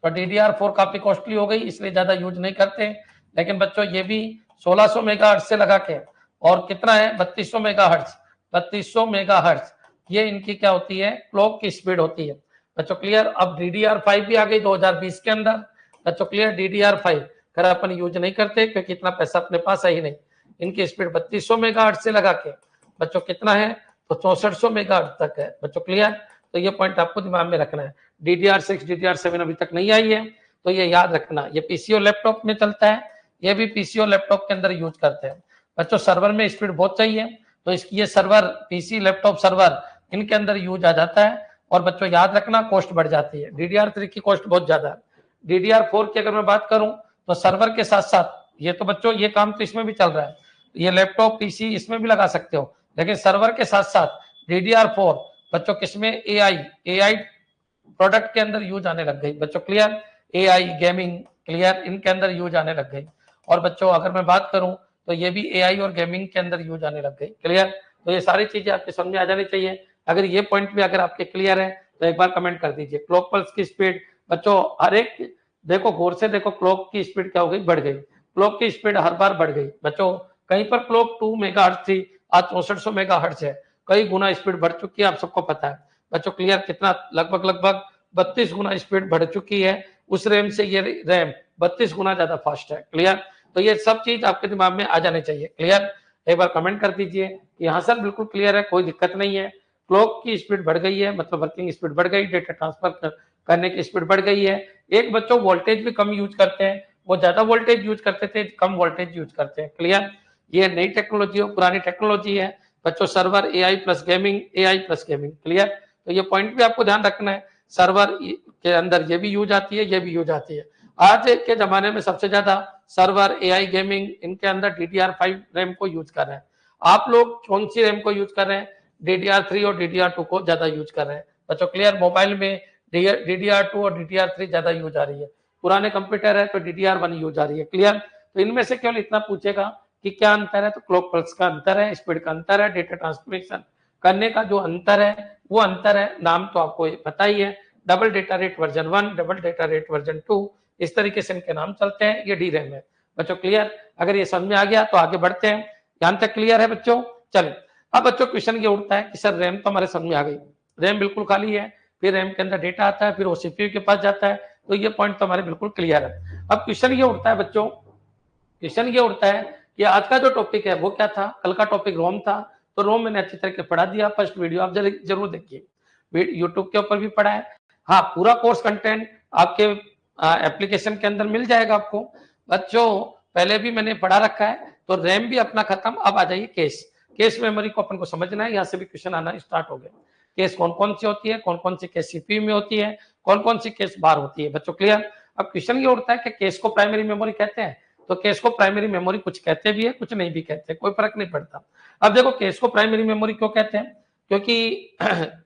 तो DDR4 काफी कॉस्टली हो गई इसलिए ज्यादा यूज नहीं करते, लेकिन बच्चों ये भी 1600 मेगाहर्ट्ज से लगा के, और कितना है 3200 मेगाहर्ट्ज, 3200 मेगाहर्ट्ज ये इनकी क्या होती है? क्लॉक की स्पीड होती है बच्चों क्लियर। अब DDR5 भी आ गई 2020 के अंदर बच्चों क्लियर। DDR5 कर अपन यूज नहीं करते क्योंकि इतना पैसा अपने पास है ही नहीं। इनकी स्पीड 3200 मेगाहर्ट्ज से लगा के बच्चों कितना है? तो 6400 मेगाहर्ट्ज तक है बच्चों क्लियर। तो ये पॉइंट आपको दिमाग में रखना है। DDR6 DDR7 अभी तक नहीं आई है, तो ये याद रखना। ये पीसी और लैपटॉप में चलता है, ये भी पीसी और लैपटॉप के अंदर यूज करते हैं बच्चों। सर्वर में स्पीड बहुत चाहिए तो इसकी ये सर्वर, पीसी लैपटॉप सर्वर इनके अंदर यूज आ जाता है, और बच्चों याद रखना कॉस्ट बढ़ जाती है। DDR3 की कॉस्ट बहुत ज्यादा है। DDR4 की अगर मैं बात करूं तो सर्वर के साथ साथ ये तो बच्चों ये काम तो इसमें भी चल रहा है, ये लैपटॉप पीसी इसमें भी लगा सकते हो, लेकिन सर्वर के साथ साथ DDR4 बच्चों किसमें? एआई प्रोडक्ट के अंदर यूज आने लग गई बच्चों क्लियर। एआई गेमिंग क्लियर इनके अंदर यूज आने लग गई। और बच्चों अगर मैं बात करूं तो ये भी एआई और गेमिंग के अंदर यूज आने लग गई क्लियर। तो ये सारी चीजें आपके समझ में आ जानी चाहिए। अगर ये पॉइंट भी अगर आपके क्लियर है तो एक बार कमेंट कर दीजिए। क्लॉक पल्स की स्पीड बच्चों हर एक देखो, गौर से देखो, क्लॉक की स्पीड क्या हो गई? बढ़ गई। क्लॉक की स्पीड हर बार बढ़ गई बच्चों। कहीं पर क्लॉक 2 मेगाहर्ट्ज थी, आज 6400 मेगाहर्ट्ज है, कई गुना स्पीड बढ़ चुकी है, आप सबको पता है बच्चों क्लियर। कितना? लगभग 32 गुना स्पीड बढ़ चुकी है। उस रैम से ये रैम 32 गुना ज्यादा फास्ट है क्लियर। तो ये सब चीज आपके दिमाग में आ जाने चाहिए क्लियर। एक बार कमेंट कर दीजिए कि हाँ सर बिल्कुल क्लियर है, कोई दिक्कत नहीं है। क्लॉक की स्पीड बढ़ गई है मतलब वर्किंग स्पीड बढ़ गई, डेटा ट्रांसफर करने की स्पीड बढ़ गई है। एक बच्चों वोल्टेज भी कम यूज करते हैं, वो ज्यादा वोल्टेज यूज करते थे, कम वोल्टेज यूज करते हैं क्लियर। ये नई टेक्नोलॉजी और पुरानी टेक्नोलॉजी है बच्चों। Server AI plus gaming clear. तो ये पॉइंट भी आपको ध्यान रखना है। सर्वर के अंदर ये भी यूज आती है, ये भी यूज आती है। आज के जमाने में सबसे ज्यादा सर्वर एआई गेमिंग इनके अंदर DDR5 रैम को यूज कर रहे हैं। आप लोग कौन सी रैम को यूज कर रहे हैं? DDR3 और DDR2 को ज्यादा यूज कर रहे हैं बच्चों क्लियर। मोबाइल में DDR2 और DDR3 ज्यादा यूज आ रही है। पुराने कंप्यूटर है तो DDR1 यूज आ रही है क्लियर। तो इनमें से केवल इतना पूछेगा कि क्या अंतर है, तो क्लॉक पल्स का अंतर है, स्पीड का अंतर है, डेटा ट्रांसमिशन करने का जो अंतर है वो अंतर है। नाम तो आपको पता ही है, double data rate version 1, double data rate version 2, इस तरीके से इनके नाम चलते हैं। ये DRAM है बच्चों क्लियर। अगर ये समझ में आ गया तो आगे बढ़ते हैं। यहां तक क्लियर है बच्चों? चलिए अब बच्चों क्वेश्चन ये उठता है कि सर रैम तो हमारे समझ में आ गई, रैम बिल्कुल खाली है, फिर रैम के अंदर डेटा आता है, फिर वो CPU के पास जाता है, तो ये पॉइंट तो हमारे बिल्कुल क्लियर है। अब क्वेश्चन ये उठता है बच्चों, क्वेश्चन ये उठता है कि आज का जो टॉपिक है वो क्या था? कल का टॉपिक रोम था, तो रोम मैंने अच्छी तरीके पढ़ा दिया। फर्स्ट वीडियो आप जरूर देखिए, यूट्यूब के ऊपर भी पढ़ा है। हाँ, पूरा कोर्स कंटेंट आपके एप्लीकेशन के अंदर मिल जाएगा आपको बच्चों। पहले भी मैंने पढ़ा रखा है। तो रैम भी अपना खत्म, अब आ जाइए केस मेमोरी को अपन को समझना है। यहाँ से भी क्वेश्चन आना स्टार्ट हो गए। केस कौन कौन सी होती है, कौन कौन सी केस CPU में होती है, कौन कौन सी केस बाहर होती है बच्चों क्लियर। अब क्वेश्चन ये उठता है कि केस को प्राइमरी मेमोरी कहते हैं, तो केस को प्राइमरी मेमोरी कुछ कहते भी है, कुछ नहीं भी कहते, कोई फर्क नहीं पड़ता। अब देखो केस को प्राइमरी मेमोरी क्यों कहते हैं? क्योंकि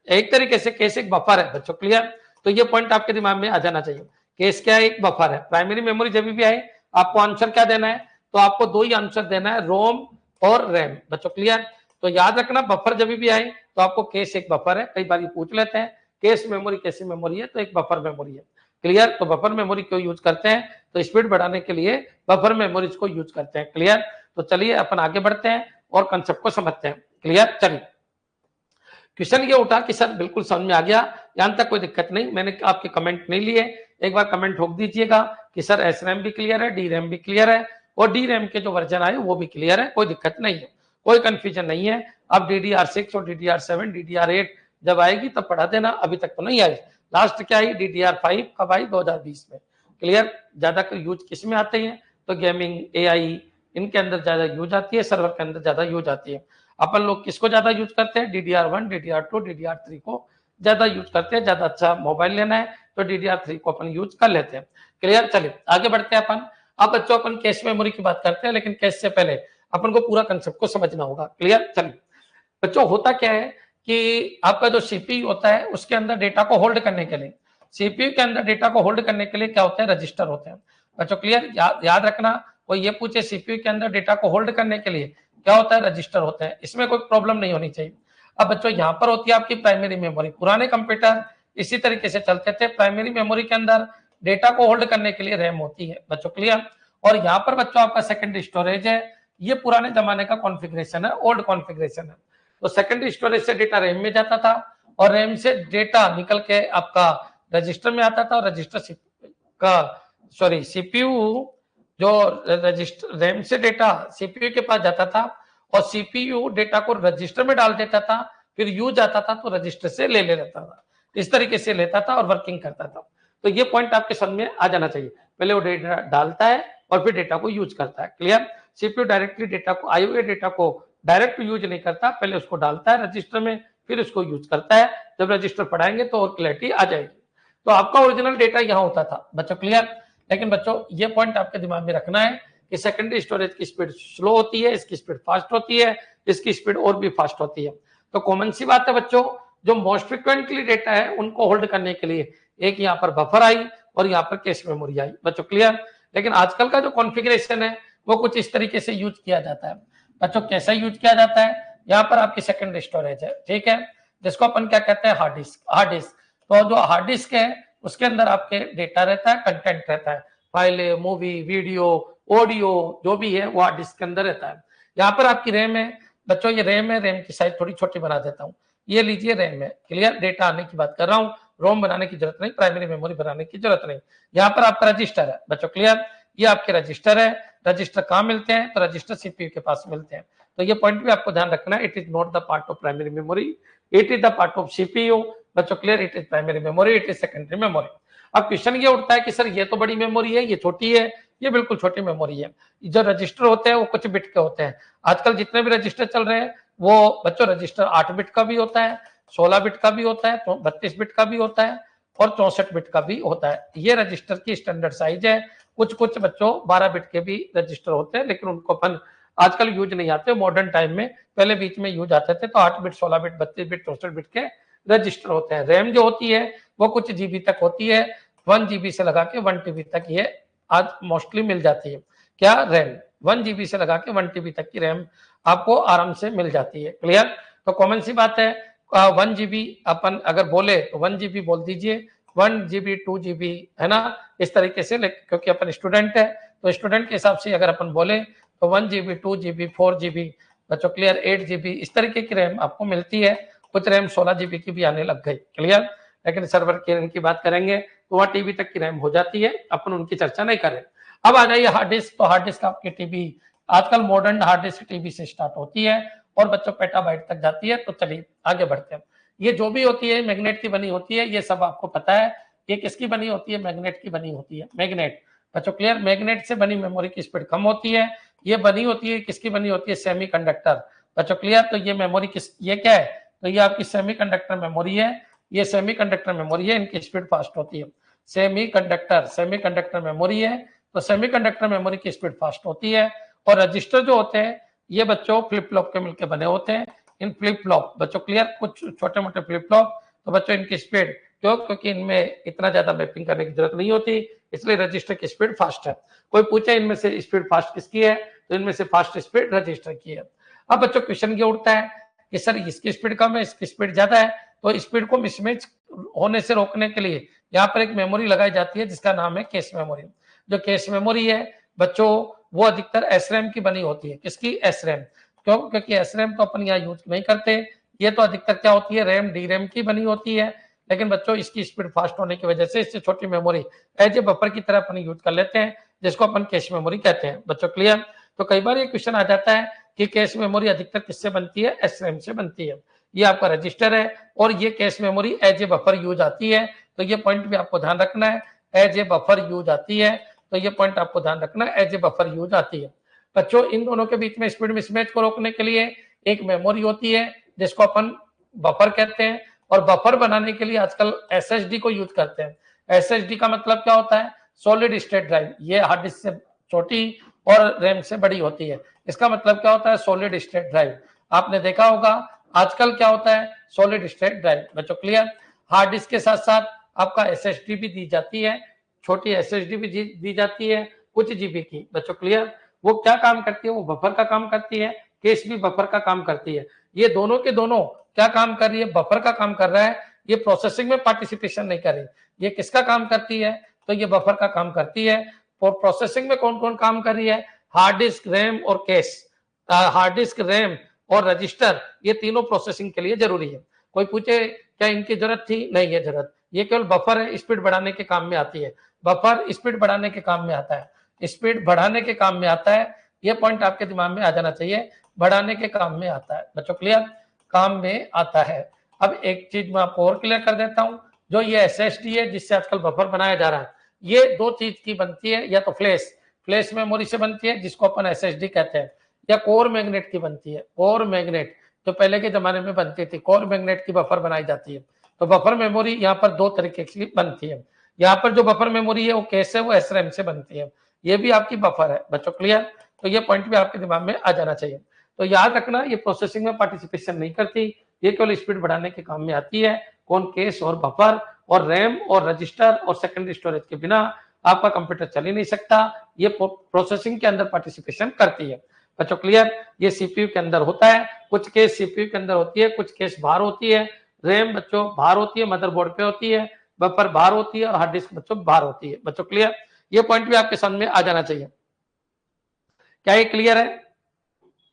एक तरीके से केस एक बफर है बच्चों क्लियर। तो ये पॉइंट आपके दिमाग में आ जाना चाहिए। केस क्या है? एक बफर है। प्राइमरी मेमोरी जब भी आए आपको आंसर क्या देना है? तो आपको दो ही आंसर देना है, रोम और रैम। बच्चों क्लियर? तो याद रखना बफर जब भी आए तो आपको केस एक बफर है, कई बार ये पूछ लेते हैं केस मेमोरी कैसी मेमोरी है, तो एक बफर मेमोरी है। क्लियर? तो बफर मेमोरी क्यों यूज करते हैं? तो स्पीड बढ़ाने के लिए बफर मेमोरीज को यूज करते हैं। क्लियर? तो चलिए अपन आगे बढ़ते हैं और कंसेप्ट को समझते हैं। क्लियर? चलिए, क्वेश्चन ये उठा कि सर बिल्कुल समझ में आ गया, यहां तक कोई दिक्कत नहीं, मैंने आपके कमेंट नहीं लिए, एक बार कमेंट ठोक दीजिएगा कि सर एस रैम भी क्लियर है, डी रैम भी क्लियर है, और डी रैम के जो वर्जन आए वो भी क्लियर है, कोई दिक्कत नहीं है, कोई कंफ्यूजन नहीं है। अब DDR6 और DDR7 DDR8 जब आएगी तब पढ़ा देना, अभी तक तो नहीं आई। लास्ट क्या आई? DDR5 कब आई? 2020 में। क्लियर? ज्यादा यूज किस में आते हैं? तो गेमिंग, AI इनके अंदर ज्यादा यूज आती है, सर्वर के अंदर ज्यादा यूज आती है। अपन लोग किसको ज्यादा यूज करते हैं? DDR1, DDR2, DDR3 को ज्यादा यूज करते हैं। ज्यादा अच्छा मोबाइल लेना है तो DDR3 को अपन यूज कर लेते हैं। क्लियर? चलिए आगे बढ़ते हैं अपन। अब बच्चों अपन कैश मेमोरी की बात करते हैं, लेकिन कैश से पहले अपन को पूरा कंसेप्ट को समझना होगा। क्लियर? चलिए बच्चों, होता क्या है कि आपका जो सीपीयू होता है उसके अंदर डेटा को होल्ड करने के लिए, सीपीयू के अंदर डेटा को होल्ड करने के लिए क्या होते हैं? रजिस्टर होते हैं। बच्चों क्लियर? याद रखना, कोई ये पूछे सीपीयू के अंदर डेटा को होल्ड करने के लिए क्या होता है? रजिस्टर होते हैं, इसमें कोई प्रॉब्लम नहीं होनी चाहिए। अब बच्चों यहाँ पर होती है आपकी प्राइमरी मेमोरी। पुराने कंप्यूटर इसी तरीके से चलते थे, प्राइमरी मेमोरी के अंदर डेटा को होल्ड करने के लिए रैम होती है। बच्चों क्लियर? और यहाँ पर बच्चों आपका सेकेंडरी स्टोरेज है, ये पुराने जमाने का कॉन्फ़िगरेशन है, ओल्ड कॉन्फ़िगरेशन है। तो सेकेंडरी स्टोरेज से डेटा रैम में जाता था और रैम से डेटा निकल के आपका रजिस्टर में आता था, और रजिस्टर का सीपीयू जो रजिस्टर रैम से डेटा सीपीयू के पास जाता था और सीपीयू डेटा को रजिस्टर में डाल देता था, फिर यूज आता था तो रजिस्टर से ले लेता था, इस तरीके से लेता था और वर्किंग करता था। तो ये पॉइंट आपके समझ में आ जाना चाहिए। पहले वो डेटा डालता है और फिर डेटा को यूज करता है। क्लियर? सीपीयू डायरेक्टली डेटा को, आए हुए डेटा को डायरेक्ट यूज नहीं करता, पहले उसको डालता है रजिस्टर में, फिर उसको यूज करता है। जब रजिस्टर पढ़ाएंगे तो और क्लैरिटी आ जाएगी। तो आपका ओरिजिनल डेटा यहाँ होता था बच्चों। क्लियर? लेकिन बच्चों ये पॉइंट आपके दिमाग में रखना है कि सेकेंडरी स्टोरेज की स्पीड स्लो होती है, इसकी स्पीड फास्ट होती है, इसकी स्पीड और भी फास्ट होती है। तो कॉमन सी बात है बच्चों, जो मोस्ट फ्रिक्वेंटली डेटा है उनको होल्ड करने के लिए एक यहाँ पर बफर आई और यहाँ पर कैश मेमोरी आई। बच्चों क्लियर? लेकिन आजकल का जो कॉन्फ़िगरेशन है वो कुछ इस तरीके से यूज किया जाता है। बच्चों कैसा यूज किया जाता है? यहाँ पर आपकी सेकेंडरी स्टोरेज है, ठीक है, जिसको अपन क्या कहते हैं? Hard disk. हार्ड डिस्क, तो जो हार्ड डिस्क है उसके अंदर आपके डेटा रहता है, कंटेंट रहता है, फाइलें, मूवी, वीडियो, ऑडियो जो भी है वो हार्ड डिस्क के अंदर रहता है। यहाँ पर आपकी रैम है बच्चों, ये रैम है, रैम की साइज थोड़ी छोटी बना देता हूँ, ये लीजिए रैम है। क्लियर? डेटा आने की बात कर रहा हूँ, रोम बनाने की जरूरत नहीं, प्राइमरी मेमोरी बनाने की जरूरत नहीं। यहाँ पर आपका रजिस्टर है बच्चों। क्लियर? ये आपके रजिस्टर है। रजिस्टर कहाँ मिलते हैं? तो रजिस्टर सीपीयू के पास मिलते हैं। तो ये पॉइंट भी आपको ध्यान रखना है, it is not the part of primary memory, it is the part of CPU. बच्चों clear? It is primary memory, it is secondary memory. अब क्वेश्चन ये उठता है कि सर ये तो बड़ी मेमोरी है, ये छोटी है। ये बिल्कुल छोटी मेमोरी है। जो रजिस्टर होते हैं वो कुछ बिट के होते हैं। आजकल जितने भी रजिस्टर चल रहे हैं वो बच्चों रजिस्टर 8 बिट का भी होता है, 16 बिट का भी होता है, 32 बिट का भी होता है और 64 बिट का भी होता है। ये रजिस्टर की स्टैंडर्ड साइज है। कुछ कुछ बच्चों 12 बिट के भी रजिस्टर होते हैं, लेकिन उनको अपन आजकल यूज नहीं आते, मॉडर्न टाइम में पहले बीच में यूज आते थे। तो 8 बिट, 16 बिट, 32 बिट, 64 बिट के रजिस्टर होते हैं। रैम जो होती है वो कुछ जीबी तक होती है, 1 जीबी से लगा के 1 टीबी तक ये आज मोस्टली मिल जाती है। क्या? रैम 1 जीबी से लगा के 1 टीबी तक की रैम आपको आराम से मिल जाती है। क्लियर? तो कॉमन सी बात है, 1 जीबी अपन अगर बोले तो 1 जीबी बोल दीजिए, 1 जीबी, 2 जीबी, है ना, इस तरीके से, क्योंकि अपन स्टूडेंट है तो स्टूडेंट के हिसाब से अगर अपन बोले तो 1 जीबी, 2 जीबी, 4 जीबी, बच्चों क्लियर, 8 जीबी, इस तरीके की रैम आपको मिलती है। कुछ रैम 16 जीबी की भी आने लग गई। क्लियर? लेकिन सर्वर की रैम की बात करेंगे तो 1 टीबी तक की रैम हो जाती है, अपन उनकी चर्चा नहीं करें। अब आ जाइए हार्ड डिस्क। तो हार्ड डिस्क आपकी टीबी, आजकल मॉडर्न हार्ड डिस्क टीबी से स्टार्ट होती है और बच्चों पेटाबाइट तक जाती है। तो चलिए आगे बढ़ते हैं। ये जो भी होती है मैग्नेट की बनी होती है, ये सब आपको पता है। ये किसकी बनी होती है? मैग्नेट की बनी होती है। मैग्नेट, बच्चों क्लियर? मैग्नेट से बनी मेमोरी की स्पीड कम होती है। ये बनी होती है, किसकी बनी होती है? सेमीकंडक्टर। बच्चों क्लियर? तो ये मेमोरी ये क्या है? तो ये आपकी सेमीकंडक्टर मेमोरी है। ये सेमीकंडक्टर मेमोरी है, इनकी स्पीड फास्ट होती है। सेमीकंडक्टर मेमोरी है, तो सेमीकंडक्टर मेमोरी की स्पीड फास्ट होती है। और रजिस्टर जो होते हैं ये बच्चों फ्लिप फ्लॉप के मिलकर बने होते हैं। इन फ्लिप फ्लॉप, बच्चों क्लियर, कुछ छोटे मोटे फ्लिप फ्लॉप, तो बच्चों इनकी स्पीड क्यों? क्योंकि इनमें इतना ज्यादा मैपिंग करने की जरूरत नहीं होती, इसलिए रजिस्टर की स्पीड फास्ट है। कोई पूछे इनमें से स्पीड फास्ट किसकी है, तो इनमें से फास्ट स्पीड रजिस्टर की है। अब बच्चों क्वेश्चन ये उठता है कि सर इसकी स्पीड कम है, इसकी स्पीड ज्यादा है, तो स्पीड को मिसमैच होने से रोकने के लिए यहाँ पर एक मेमोरी लगाई जाती है जिसका नाम है कैश मेमोरी। जो कैश मेमोरी है बच्चों वो अधिकतर एसरैम की बनी होती है। किसकी? एसरैम। क्यों? क्योंकि एसरैम तो अपन यहाँ यूज नहीं करते, ये तो अधिकतर क्या होती है, रैम डी रैम की बनी होती है। लेकिन बच्चों इसकी स्पीड फास्ट होने की वजह से इससे छोटी मेमोरी एज ए बफर की तरह अपन यूज कर लेते हैं, जिसको अपन कैश मेमोरी कहते हैं। बच्चों क्लियर? तो कई बार ये क्वेश्चन आ जाता है कि कैश मेमोरी अधिकतर किससे बनती है? एसरैम से बनती है। ये आपका रजिस्टर है और ये cache memory as a buffer use आती है, तो ये पॉइंट भी आपको ध्यान रखना है। एज ए बफर यूज आती है, तो ये पॉइंट आपको ध्यान रखना है, एज ए बफर यूज आती है। बच्चों इन दोनों के बीच में स्पीड मिसमैच को रोकने के लिए एक मेमोरी होती है जिसको अपन बफर कहते हैं, और बफर बनाने के लिए आजकल एसएसडी को यूज करते हैं। एसएसडी का मतलब क्या होता है? Solid state drive. ये हार्ड डिस्क से छोटी और रैम से बड़ी होती है। इसका मतलब क्या होता है? Solid state drive. आपने देखा होगा आजकल क्या होता है? Solid state drive. बच्चों क्लियर? हार्ड डिस्क के साथ साथ आपका एसएसडी भी दी जाती है, छोटी एसएसडी भी दी जाती है कुछ जीबी की। बच्चों क्लियर? वो क्या काम करती है? वो बफर का काम करती है, कैश भी बफर का काम करती है। ये दोनों के दोनों क्या काम कर रही है? बफर का काम कर रहा है। ये प्रोसेसिंग में पार्टिसिपेशन नहीं कर रही। ये किसका काम करती है? तो ये बफर का काम करती है। और प्रोसेसिंग में कौन कौन काम कर रही है? हार्ड डिस्क, रैम और कैश। हार्ड डिस्क, रैम और रजिस्टर, ये तीनों प्रोसेसिंग के लिए जरूरी है। कोई पूछे क्या इनकी जरूरत थी? नहीं है जरूरत। ये केवल बफर है, स्पीड बढ़ाने के काम में आती है। बफर स्पीड बढ़ाने के काम में आता है, स्पीड बढ़ाने के काम में आता है। ये पॉइंट आपके दिमाग में आ जाना चाहिए, बढ़ाने के काम में आता है। बच्चों क्लियर? काम में आता है। अब एक चीज मैं आपको और क्लियर कर देता हूं, जो ये एसएसडी है जिससे आजकल बफर बनाया जा रहा है, ये दो चीज की बनती है। या तो फ्लैश मेमोरी से बनती है जिसको अपन एसएसडी कहते हैं, या कोर मैग्नेट की बनती है। कोर मैग्नेट जो पहले के जमाने में बनती थी, कोर मैग्नेट की बफर बनाई जाती है। तो बफर मेमोरी यहाँ पर दो तरीके की बनती है। यहाँ पर जो बफर मेमोरी है वो कैसे? वो एसरैम से बनती है। ये भी आपकी बफर है। बच्चों क्लियर? तो ये पॉइंट भी आपके दिमाग में आ जाना चाहिए। तो याद रखना, ये प्रोसेसिंग में पार्टिसिपेशन नहीं करती, ये केवल स्पीड बढ़ाने के काम में आती है। कौन? कैश और बफर और रैम और रजिस्टर और सेकेंडरी स्टोरेज के बिना आपका कंप्यूटर चल ही नहीं सकता। ये प्रोसेसिंग के अंदर पार्टिसिपेशन करती है। बच्चों क्लियर? ये सीपीयू के अंदर होता है, कुछ केस सीपीयू के अंदर होती है, कुछ केस बाहर होती है। रैम बच्चों बाहर होती है, मदरबोर्ड पे होती है, बफर बाहर होती है और हार्ड डिस्क बच्चों बाहर होती है। बच्चों क्लियर? ये पॉइंट भी आपके समझ में आ जाना चाहिए। क्या ये क्लियर है?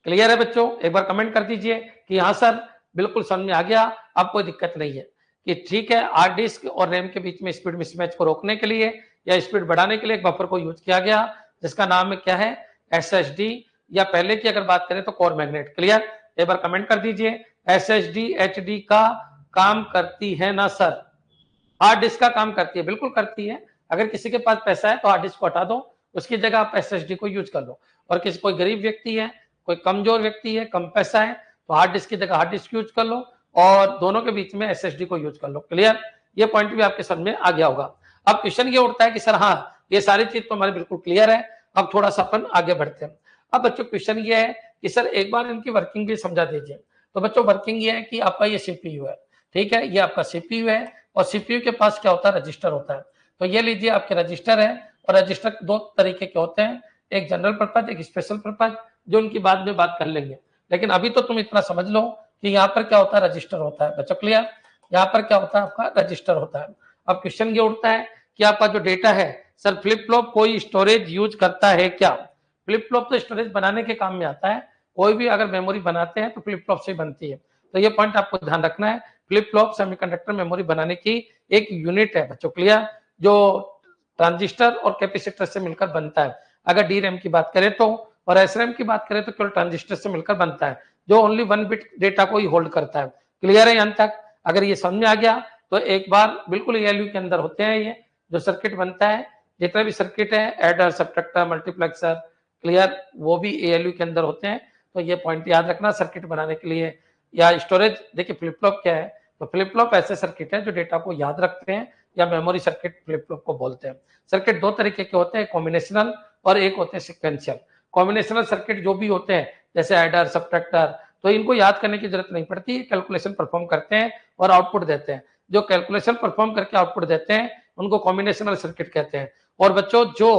क्लियर है बच्चों? एक बार कमेंट कर दीजिए कि हाँ सर बिल्कुल समझ में आ गया, अब कोई दिक्कत नहीं है। कि ठीक है, हार्ड डिस्क और रैम के बीच में स्पीड मिसमैच को रोकने के लिए या स्पीड बढ़ाने के लिए एक बफर को यूज किया गया जिसका नाम है क्या है? एसएसडी, या पहले की अगर बात करें तो कोर मैग्नेट। क्लियर? एक बार कमेंट कर दीजिए। एसएसडी एचडी का काम करती है ना सर? हार्ड डिस्क का काम करती है, बिल्कुल करती है। अगर किसी के पास पैसा है तो हार्ड डिस्क को हटा दो, उसकी जगह आप एसएसडी को यूज कर लो। और किसी कोई गरीब व्यक्ति है, कोई कमजोर व्यक्ति है, कम पैसा है, तो हार्ड डिस्क की जगह हार्ड डिस्क यूज कर लो और दोनों के बीच में एसएसडी को यूज कर लो। क्लियर? ये पॉइंट भी आपके समझ में आ गया होगा। अब क्वेश्चन ये उठता है कि सर हाँ ये सारी चीज तो हमारी बिल्कुल क्लियर है, अब थोड़ा सा अपन आगे बढ़ते हैं। अब बच्चों क्वेश्चन ये है कि सर एक बार इनकी वर्किंग भी समझा दीजिए। तो बच्चों वर्किंग ये है कि आपका ये सीपीयू है, ठीक है, ये आपका सीपीयू है और सीपीयू के पास क्या होता है? रजिस्टर होता है। तो ये लीजिए आपके रजिस्टर है, और रजिस्टर दो तरीके के होते हैं, एक जनरल पर्पज, एक स्पेशल पर्पज, जो उनकी बाद में बात कर लेंगे। लेकिन अभी तो तुम इतना समझ लो कि यहाँ पर क्या होता है? रजिस्टर होता है। बच्चों क्लियर? यहाँ पर क्या होता है? आपका रजिस्टर होता है। अब क्वेश्चन ये उठता है कि आपका जो डेटा है सर फ्लिप फ्लॉप कोई स्टोरेज यूज करता है क्या? फ्लिप फ्लॉप तो स्टोरेज बनाने के काम में आता है, कोई भी अगर मेमोरी बनाते हैं तो फ्लिप फ्लॉप से बनती है। तो ये पॉइंट आपको ध्यान रखना है। फ्लिप फ्लॉप सेमीकंडक्टर मेमोरी बनाने की एक यूनिट है बच्चों। क्लियर? जो ट्रांजिस्टर और कैपेसिटर से मिलकर बनता है। अगर डी रैम की बात करें तो, और एस रैम की बात करें तो केवल ट्रांजिस्टर से मिलकर बनता है, जो ओनली 1 बिट डेटा को ही होल्ड करता है। क्लियर है यहाँ तक? अगर ये समझ में आ गया तो एक बार बिल्कुल एएलयू के अंदर होते हैं ये जो सर्किट बनता है, जितना भी सर्किट है, एडर, सबट्रैक्टर, मल्टीप्लेक्सर, क्लियर, वो भी एएलयू के अंदर होते हैं। तो ये पॉइंट याद रखना सर्किट बनाने के लिए। या स्टोरेज, देखिए फ्लिप फ्लॉप क्या है? तो फ्लिप फ्लॉप ऐसे सर्किट है जो डेटा को याद रखते हैं, या मेमोरी सर्किट फ्लिप फ्लॉप को बोलते हैं। सर्किट दो तरीके के होते हैं, कॉम्बिनेशनल और एक होते हैं सिक्वेंशियल। कॉम्बिनेशनल सर्किट जो भी होते हैं जैसे एडर, सबट्रैक्टर, तो इनको याद करने की जरूरत नहीं पड़ती, कैलकुलेशन परफॉर्म करते हैं और आउटपुट देते हैं। जो कैलकुलेशन परफॉर्म करके आउटपुट देते हैं उनको कॉम्बिनेशनल सर्किट कहते हैं। और बच्चों जो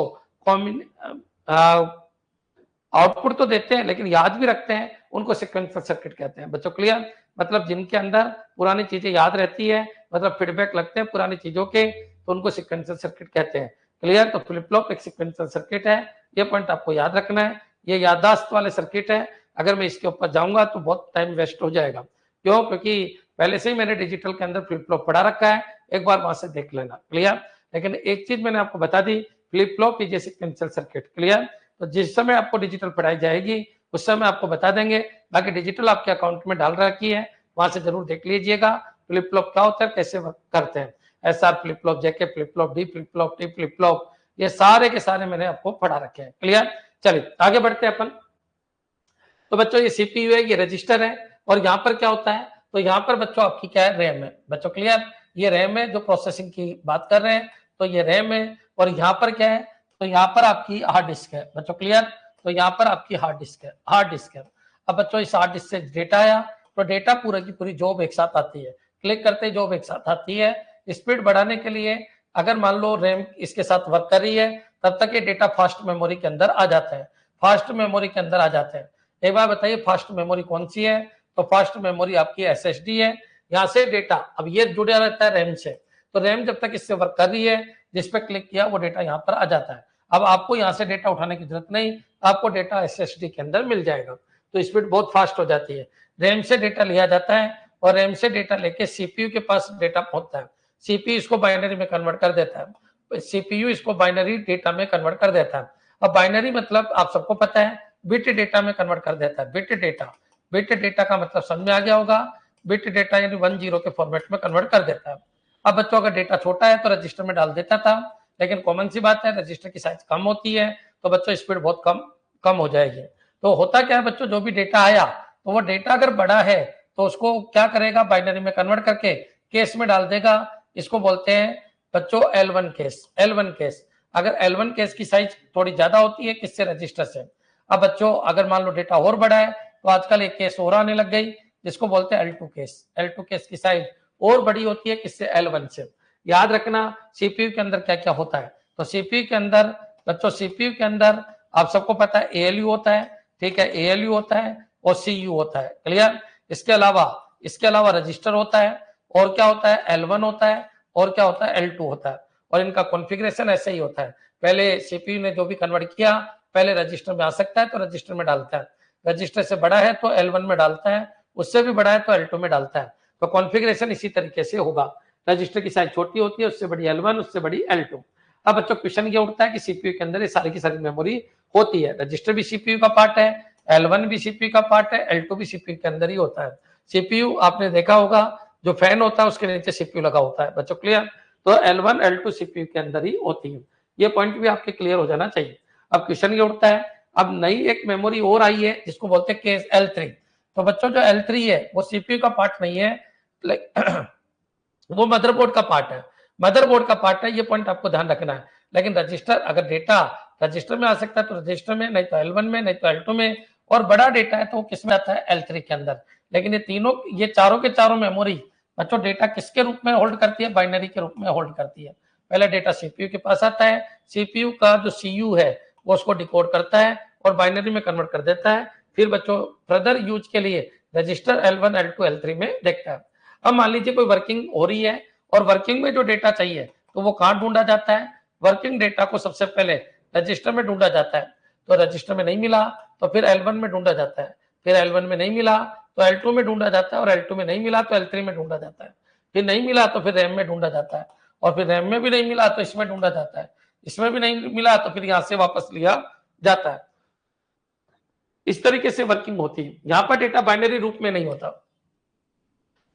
आउटपुट तो देते हैं लेकिन याद भी रखते हैं, उनको सीक्वेंशियल सर्किट कहते हैं। बच्चों क्लियर? मतलब जिनके अंदर पुरानी चीजें याद रहती है, मतलब फीडबैक लगते हैं पुरानी चीजों के, तो उनको सीक्वेंशियल सर्किट कहते हैं। क्लियर? तो फ्लिप फ्लॉप एक सीक्वेंशियल सर्किट है, ये पॉइंट आपको याद रखना है। ये याददाश्त वाले सर्किट है, अगर मैं इसके ऊपर जाऊंगा तो बहुत टाइम वेस्ट हो जाएगा। क्यों? क्योंकि पहले से ही मैंने डिजिटल के अंदर फ्लिप फ्लॉप पढ़ा रखा है, एक बार वहां से देख लेना। क्लियर? लेकिन एक चीज मैंने आपको बता दी, flip flop is a sequential circuit. Clear? तो जिस समय आपको डिजिटल पढ़ाई जाएगी उस समय आपको बता देंगे, बाकी डिजिटल आपके अकाउंट में डाल रखी है, वहां से जरूर देख लीजिएगा फ्लिप फ्लॉप क्या होता है, कैसे करते हैं। SR flip flop, JK flip flop, D flip flop, T flip flop, ये सारे के सारे मैंने आपको पढ़ा रखे हैं। क्लियर? चलिए आगे बढ़ते हैं अपन। तो बच्चों ये सीपीयू है, ये रजिस्टर है, और यहाँ पर क्या होता है, तो यहाँ पर बच्चों आपकी क्या है, रैम है। बच्चों क्लियर? ये रैम है, जो प्रोसेसिंग की बात कर रहे हैं, तो ये रैम है। और यहाँ पर क्या है, तो यहाँ पर आपकी हार्ड डिस्क है। बच्चों क्लियर? तो यहाँ पर आपकी हार्ड डिस्क है, हार्ड डिस्क है। अब बच्चों इस हार्ड डिस्क से डेटा आया, तो डेटा पूरा की पूरी जॉब एक साथ आती है, क्लिक करते ही जॉब एक साथ आती है। स्पीड बढ़ाने के लिए अगर मान लो रैम इसके साथ वर्क कर रही है, तब तक ये डेटा फास्ट मेमोरी के अंदर आ जाता है, फास्ट मेमोरी के अंदर आ जाते हैं। एक बार बताइए फास्ट मेमोरी कौन सी है, तो फास्ट मेमोरी आपकी एसएसडी है। यहाँ से डेटा अब ये जुड़ा रहता है रैम से, तो रैम जब तक इससे वर्क कर रही है, जिस पे क्लिक किया वो डेटा यहाँ पर आ जाता है। अब आपको यहाँ से डेटा उठाने की जरूरत नहीं, आपको डेटा एसएसडी के अंदर मिल जाएगा, तो स्पीड बहुत फास्ट हो जाती है। रैम से डेटा लिया जाता है, और रैम से डेटा लेके सीपीयू के पास डेटा पहुंचता है, सीपीयू इसको बाइनरी में कन्वर्ट कर देता है, सीपीयू इसको बाइनरी डेटा में कन्वर्ट कर देता है। अब बाइनरी मतलब आप सबको पता है, बिट डेटा में कन्वर्ट कर देता है। बिट डेटा का मतलब समझ में आ गया होगा, बिट डेटा यानी 1-0 के फॉर्मेट में कन्वर्ट कर देता है। अब बच्चों अगर डेटा छोटा है तो रजिस्टर में डाल देता था, लेकिन कॉमन सी बात है रजिस्टर की साइज कम होती है, तो बच्चों स्पीड बहुत कम हो जाएगी। तो होता क्या है बच्चों, जो भी डेटा आया, तो वो डेटा अगर बड़ा है तो उसको क्या करेगा, बाइनरी में कन्वर्ट करके केस में डाल देगा। इसको बोलते हैं बच्चों L1 केस। L1 केस, अगर L1 केस की साइज थोड़ी ज्यादा होती है किससे, रजिस्टर से। अब बच्चों अगर मान लो डेटा और बड़ा है, तो आजकल एक केस और आने लग गई, जिसको बोलते हैं L2 केस। L2 केस की साइज और बड़ी होती है किससे, L1 से। याद रखना सीपीयू के अंदर क्या क्या होता है, तो सीपीयू के अंदर बच्चों, सीपीयू के अंदर आप सबको पता है एएलयू होता है, ठीक है, एएलयू होता है और सीयू होता है। क्लियर? इसके अलावा रजिस्टर होता है, और क्या होता है, L1 होता है, और क्या होता है, L2 होता है। और इनका कॉन्फ़िगरेशन ऐसे ही होता है, पहले सीपीयू ने जो भी कन्वर्ट किया पहले रजिस्टर में आ सकता है तो रजिस्टर में डालता है, रजिस्टर से बड़ा है तो L1 में डालता है, उससे भी बड़ा है तो L2 में डालता है। तो कॉन्फ़िगरेशन इसी तरीके से होगा, रजिस्टर की साइज छोटी होती है, उससे बड़ी L1, उससे बड़ी L2। अब बच्चों क्वेश्चन ये उठता है कि सीपीयू के अंदर ये सारी की सारी मेमोरी होती है, रजिस्टर भी सीपीयू का पार्ट है, L1 भी सीपीयू का पार्ट है, L2 भी सीपीयू के अंदर ही होता है। सीपीयू आपने देखा होगा जो फैन होता है उसके नीचे सीपीयू लगा होता है। बच्चों क्लियर? तो L1 L2 सीपीयू के अंदर ही होती है, ये पॉइंट भी आपके क्लियर हो जाना चाहिए। अब क्वेश्चन ये उठता है, अब नई एक मेमोरी और आई है जिसको बोलते हैं केस L3। तो बच्चों जो L3 है वो सीपीयू का पार्ट नहीं है, वो मदरबोर्ड का पार्ट है, मदरबोर्ड का पार्ट है, ये पॉइंट आपको ध्यान रखना है। लेकिन रजिस्टर, अगर डेटा रजिस्टर में आ सकता है तो रजिस्टर में, नहीं तो L1 में, नहीं तो L2 में, और बड़ा डेटा है तो वो किस में आता है, L3 के अंदर। लेकिन ये चारों के चारों मेमोरी बच्चों डेटा किसके रूप में होल्ड करती है, बाइनरी के रूप में होल्ड करती है। पहले डेटा सीपीयू के पास आता है, सीपीयू का जो सीयू है वो उसको डिकोड करता है और बाइनरी में कन्वर्ट कर देता है, फिर बच्चों फर्दर यूज के लिए रजिस्टर L1 L2 L3 में देखता है। अब मान लीजिए कोई वर्किंग हो रही है और वर्किंग में जो डेटा चाहिए तो वो कहाँ ढूंढा जाता है, वर्किंग डेटा को सबसे पहले रजिस्टर में ढूंढा जाता है, तो रजिस्टर में नहीं मिला तो फिर L1 में ढूंढा जाता है, फिर L1 में नहीं मिला तो L2 में ढूंढा जाता है, और L2 में नहीं मिला तो L3 में ढूंढा जाता है, फिर नहीं मिला तो फिर रैम में ढूंढा जाता है, और फिर रैम में भी नहीं मिला तो इसमें ढूंढा जाता है, इसमें भी नहीं मिला तो फिर यहाँ से वापस लिया जाता है। इस तरीके से वर्किंग होती है। यहाँ पर डेटा बाइनरी रूप में नहीं होता,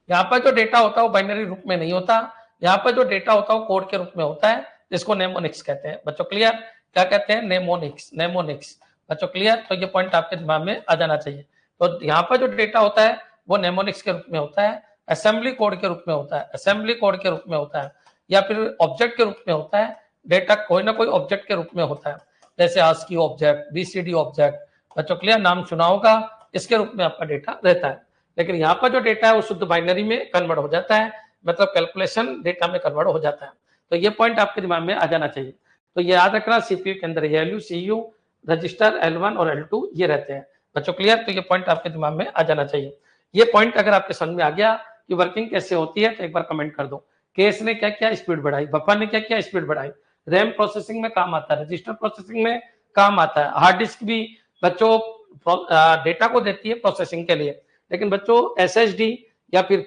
यहाँ पर जो डेटा होता है वो बाइनरी रूप में नहीं होता, यहाँ पर जो डेटा होता है वो कोड के रूप में होता है, जिसको नेमोनिक्स कहते हैं। बच्चों क्लियर? क्या कहते हैं, नेमोनिक्स। बच्चों क्लियर? तो ये पॉइंट आपके दिमाग में आ जाना चाहिए। तो यहाँ पर जो डेटा होता है वो नेमोनिक्स के रूप में होता है, असेंबली कोड के रूप में होता है, असेंबली कोड के रूप में होता है, या फिर ऑब्जेक्ट के रूप में होता है। डेटा कोई ना कोई ऑब्जेक्ट के रूप में होता है, जैसे आस्की ऑब्जेक्ट, बीसीडी ऑब्जेक्ट। बच्चों क्लियर? नाम सुना होगा, इसके रूप में आपका डेटा रहता है। लेकिन यहाँ पर जो डेटा है वो शुद्ध बाइनरी में कन्वर्ट हो जाता है, मतलब कैलकुलेशन डेटा में कन्वर्ट हो जाता है। तो ये पॉइंट आपके दिमाग में आ जाना चाहिए। तो ये याद रखना, सीपीयू के अंदर एएलयू, सीयू, रजिस्टर L1 और L2 ये रहते हैं। बच्चों क्लियर? तो ये पॉइंट आपके दिमाग में आ जाना चाहिए। ये पॉइंट अगर आपके समझ में आ गया कि वर्किंग कैसे होती है तो एक बार कमेंट कर दो। केस ने क्या किया, स्पीड बढ़ाई, बफर ने क्या किया, स्पीड बढ़ाई। रैम प्रोसेसिंग में काम आता है, रजिस्टर प्रोसेसिंग में काम आता है, हार्ड डिस्क भी बच्चों डेटा को देती है प्रोसेसिंग के लिए। लेकिन बच्चों एसएसडी या फिर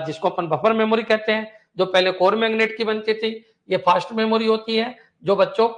जिसको अपन बफर मेमोरी कहते हैं, जो पहले कोर मैग्नेट की बनती थी, ये फास्ट मेमोरी होती है, जो बच्चों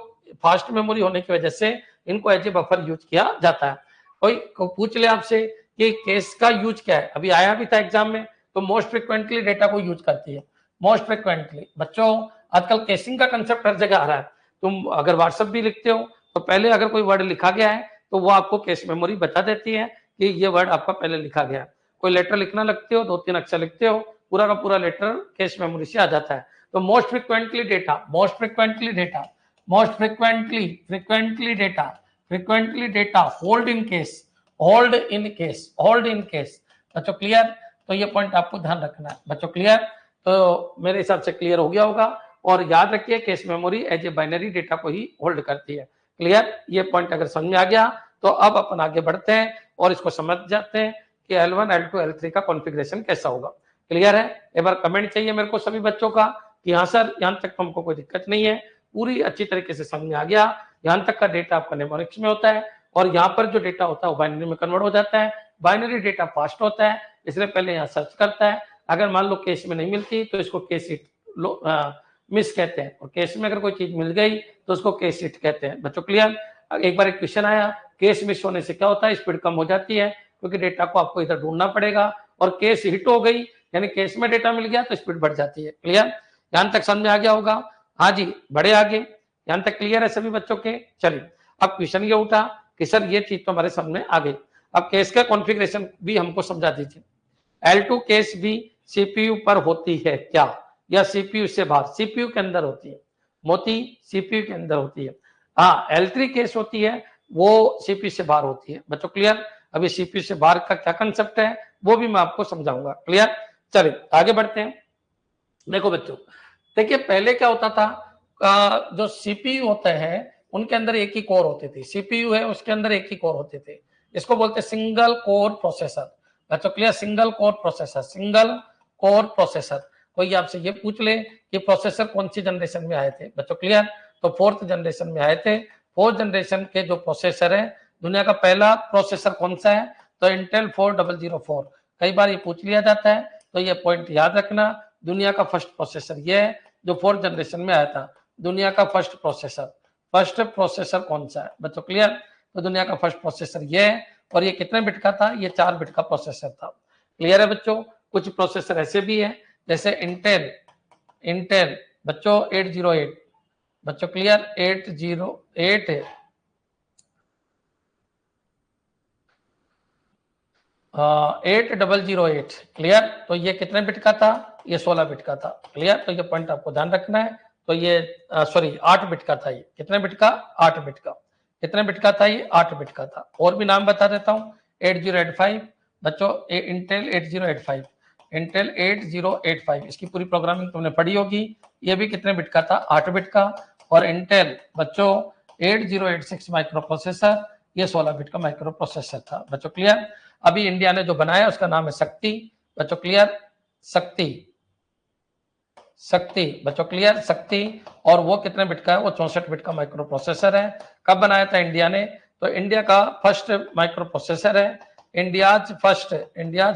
फास्ट मेमोरी होने की वजह से इनको एज ए बफर यूज किया जाता है। कोई पूछ ले आपसे कि केस का यूज क्या है, अभी आया भी था एग्जाम में, तो मोस्ट फ्रिक्वेंटली डेटा को यूज करती है। मोस्ट फ्रिक्वेंटली बच्चों आजकल केसिंग का कंसेप्ट हर जगह आ रहा है। तुम अगर व्हाट्सएप भी लिखते हो तो पहले अगर कोई वर्ड लिखा गया है तो वो आपको केस मेमोरी बता देती है कि ये वर्ड आपका पहले लिखा गया है। कोई लेटर लिखना लगते हो, 2-3 अक्षर लिखते हो, पूरा का पूरा लेटर केस मेमोरी से आ जाता है। तो most frequently data, most frequently data, most frequently data hold in case, hold in case, hold in case. बच्चों क्लियर? तो ये पॉइंट आपको ध्यान रखना है बच्चों। क्लियर? तो मेरे हिसाब से क्लियर हो गया होगा। और याद रखिए cache memory as a binary data को ही होल्ड करती है। क्लियर? ये पॉइंट अगर समझ में आ गया तो अब अपन आगे बढ़ते हैं और इसको समझ जाते हैं कि L1, L2, L3 का कॉन्फ़िगरेशन कैसा होगा। क्लियर है? एक बार कमेंट चाहिए मेरे को सभी बच्चों का कि हाँ सर यहाँ तक हमको कोई दिक्कत नहीं है, पूरी अच्छी तरीके से समझ में आ गया। यहाँ तक का डेटा आपका नेमोनिक्स में होता है और यहाँ पर जो डेटा होता है वो बाइनरी में कन्वर्ट हो जाता है। बाइनरी डेटा फास्ट होता है, इसलिए पहले यहाँ सर्च करता है। अगर मान लो केस में नहीं मिलती तो इसको केस हिट मिस कहते हैं, और केस में अगर कोई चीज मिल गई तो उसको केस हिट कहते हैं। बच्चों क्लियर? एक बार एक क्वेश्चन आया, केस मिस होने से क्या होता है, स्पीड कम हो जाती है क्योंकि डेटा को आपको इधर ढूंढना पड़ेगा, और केस हिट हो गई यानी केस में डेटा मिल गया तो स्पीड बढ़ जाती है। क्लियर? यहाँ तक समझ में आ गया होगा? हाँ जी, बढ़े आगे। यहाँ तक क्लियर है सभी बच्चों के? चलिए अब क्वेश्चन ये उठा कि सर ये चीज तो हमारे सामने आ गई, अब केस का कॉन्फ़िगरेशन भी हमको समझा दीजिए। L2 केस भी सीपीयू पर होती है क्या, या सीपीयू से बाहर? सीपीयू के अंदर होती है मोती, सीपीयू के अंदर होती है। हाँ, L3 केस होती है वो सीपीयू से बाहर होती है। बच्चों क्लियर? अभी सीपीयू से बाहर का क्या कंसेप्ट है वो भी मैं आपको समझाऊंगा। क्लियर? चलिए आगे बढ़ते हैं। देखो बच्चों, देखिए पहले क्या होता था, जो सीपीयू होते हैं उनके अंदर एक ही कोर होते थे। सीपीयू है उसके अंदर एक ही कोर होते थे, इसको बोलते हैं सिंगल कोर प्रोसेसर। बच्चों clear? Single core processor, single core processor. कोई आपसे ये पूछ ले कि प्रोसेसर कौन सी जनरेशन में आए थे, बच्चों क्लियर? तो 4th जनरेशन में आए थे। 4th जनरेशन के जो प्रोसेसर है, दुनिया का पहला प्रोसेसर कौन सा है, तो इंटेल 4004। कई बार ये पूछ लिया जाता है तो ये पॉइंट याद रखना। दुनिया का फर्स्ट प्रोसेसर ये है जो 4th जनरेशन में आया था। दुनिया का फर्स्ट प्रोसेसर कौन सा है बच्चों? क्लियर? तो दुनिया का फर्स्ट प्रोसेसर ये है, और ये कितने बिट का था, ये 4 बिट का प्रोसेसर था। क्लियर है बच्चों? कुछ प्रोसेसर ऐसे भी है जैसे इंटेल बच्चों 808, बच्चों क्लियर? 808 है, 8008। क्लियर? तो ये कितने बिट का था, ये 16 बिट का था। क्लियर? तो ये पॉइंट आपको ध्यान रखना है। तो ये सॉरी 8 बिट का था। ये कितने बिट का, 8 बिट का। कितने बिट का था, ये 8 बिट का था। और भी नाम बता देता हूँ, 8085 बच्चों, इंटेल 8085, इंटेल 8085, इसकी पूरी प्रोग्रामिंग तुमने पढ़ी होगी। ये भी कितने बिट का था, 8 बिट का। और इंटेल बच्चों 8086 माइक्रो प्रोसेसर, ये 16 बिट का माइक्रो प्रोसेसर था। बच्चों क्लियर? अभी इंडिया ने जो बनाया उसका नाम है शक्ति। बच्चों क्लियर? शक्ति बच्चों क्लियर? शक्ति। और वो कितने बिट का है, वो 64 बिट का माइक्रो प्रोसेसर है। कब बनाया था इंडिया ने, तो इंडिया का फर्स्ट माइक्रो प्रोसेसर है, इंडियाज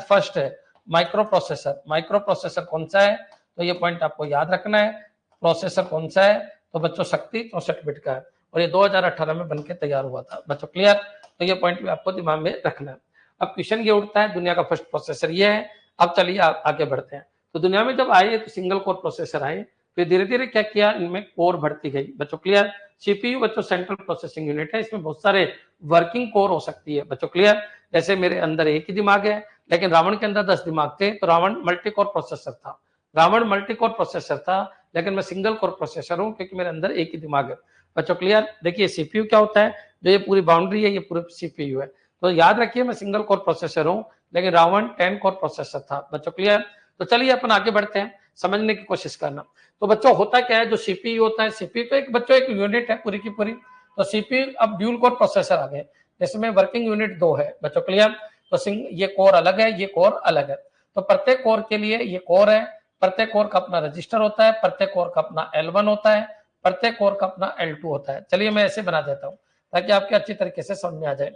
फर्स्ट माइक्रो प्रोसेसर कौन सा है, तो ये पॉइंट आपको याद रखना है। प्रोसेसर कौन सा है, तो बच्चों शक्ति 64 बिट का है, और ये 2018 में बनके तैयार हुआ था। बच्चों क्लियर? तो ये पॉइंट भी आपको दिमाग में रखना है। अब क्वेश्चन ये उठता है, दुनिया का फर्स्ट प्रोसेसर ये है। अब चलिए आगे बढ़ते हैं। तो दुनिया में जब आए तो सिंगल कोर प्रोसेसर आए, फिर धीरे धीरे क्या किया, इनमें कोर बढ़ती गई। बच्चों क्लियर? सीपीयू बच्चों सेंट्रल प्रोसेसिंग यूनिट है, इसमें बहुत सारे वर्किंग कोर हो सकती है। बच्चों क्लियर? जैसे मेरे अंदर एक ही दिमाग है, लेकिन रावण के अंदर 10 दिमाग थे, तो रावण मल्टी कोर प्रोसेसर था। लेकिन मैं सिंगल कोर प्रोसेसर हूँ क्योंकि मेरे अंदर एक ही दिमाग है। बच्चों क्लियर? देखिए सीपीयू क्या होता है, जो ये पूरी बाउंड्री है ये पूरे सीपीयू है। तो याद रखिए मैं सिंगल कोर प्रोसेसर हूँ, लेकिन रावण 10 कोर प्रोसेसर था। बच्चों क्लियर? तो चलिए अपन आगे बढ़ते हैं, समझने की कोशिश करना। तो बच्चों होता क्या है, जो सीपीयू होता है, सीपीयू तो एक बच्चों एक यूनिट है पूरी की पूरी। तो सीपीयू अब ड्यूल कोर प्रोसेसर आ गए। इसमें वर्किंग यूनिट 2 है बच्चों, क्लियर। तो ये कोर अलग है, ये कोर अलग है। तो प्रत्येक कोर के लिए ये कोर है, प्रत्येक कोर का अपना रजिस्टर होता है, प्रत्येक कोर का अपना L1 होता है, प्रत्येक कोर का अपना L2 होता है। चलिए मैं ऐसे बना देता हूं ताकि आपके अच्छी तरीके से समझ में आ जाए।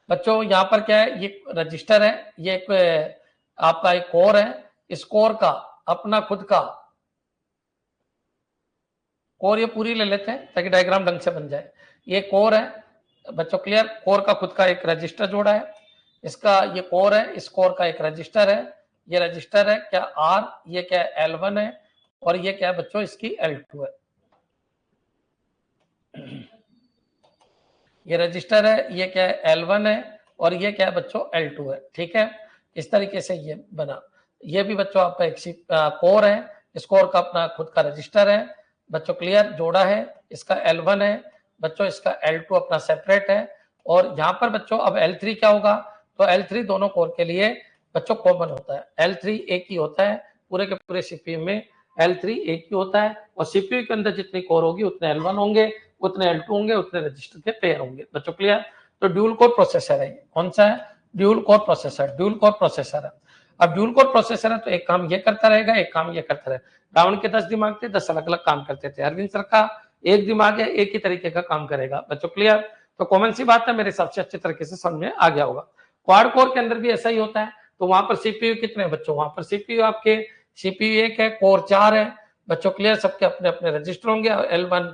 बच्चों यहाँ पर क्या है, ये रजिस्टर है, ये एक आपका एक कोर है, इस कोर का अपना खुद का कोर, ये पूरी ले लेते हैं ताकि डायग्राम ढंग से बन जाए। ये कोर है बच्चों, क्लियर। कोर का खुद का एक रजिस्टर जोड़ा है, इसका ये कोर है, इस कोर का एक रजिस्टर है, ये रजिस्टर है क्या R, ये क्या है L1 है, और ये क्या है बच्चों इसकी L2 है। ये रजिस्टर है, ये क्या है L1 है, और ये क्या है बच्चों L2 है। ठीक है, इस तरीके से ये बना। ये भी बच्चों आपका एक कोर है, इस कोर का अपना खुद का रजिस्टर है बच्चों, क्लियर, जोड़ा है, इसका L1 है बच्चों, इसका L2 अपना सेपरेट है। और यहाँ पर बच्चों अब L3 क्या होगा, तो L3 दोनों कोर के लिए बच्चों कॉमन होता है। L3 एक ही होता है पूरे के पूरे सीपीयू में, L3 एक ही होता है, और सीपीयू के अंदर जितनी कोर होगी उतने L1 होंगे, उतने L2 होंगे, उतने रजिस्टर के पेयर होंगे बच्चों, क्लियर। तो ड्यूल कोर प्रोसेसर है, कौन सा है, dual core processor, dual core processor है। अब ड्यूल कोर प्रोसेसर है तो एक काम ये करता रहेगा, एक काम ये करता रहेगा। रावण के 10 दिमाग थे, 10 अलग अलग काम करते थे। अरविंद सर का एक दिमाग है, एक ही तरीके का काम करेगा बच्चों, क्लियर। तो कॉमन सी बात है, मेरे हिसाब से अच्छे तरीके से समझ में आ गया होगा। क्वाड कोर के अंदर भी ऐसा ही होता है। तो वहां पर सीपीयू कितने बच्चों, वहां पर सीपीयू आपके सीपीयू 1 है, कोर 4 है बच्चों, क्लियर। सबके अपने अपने रजिस्टर होंगे, L1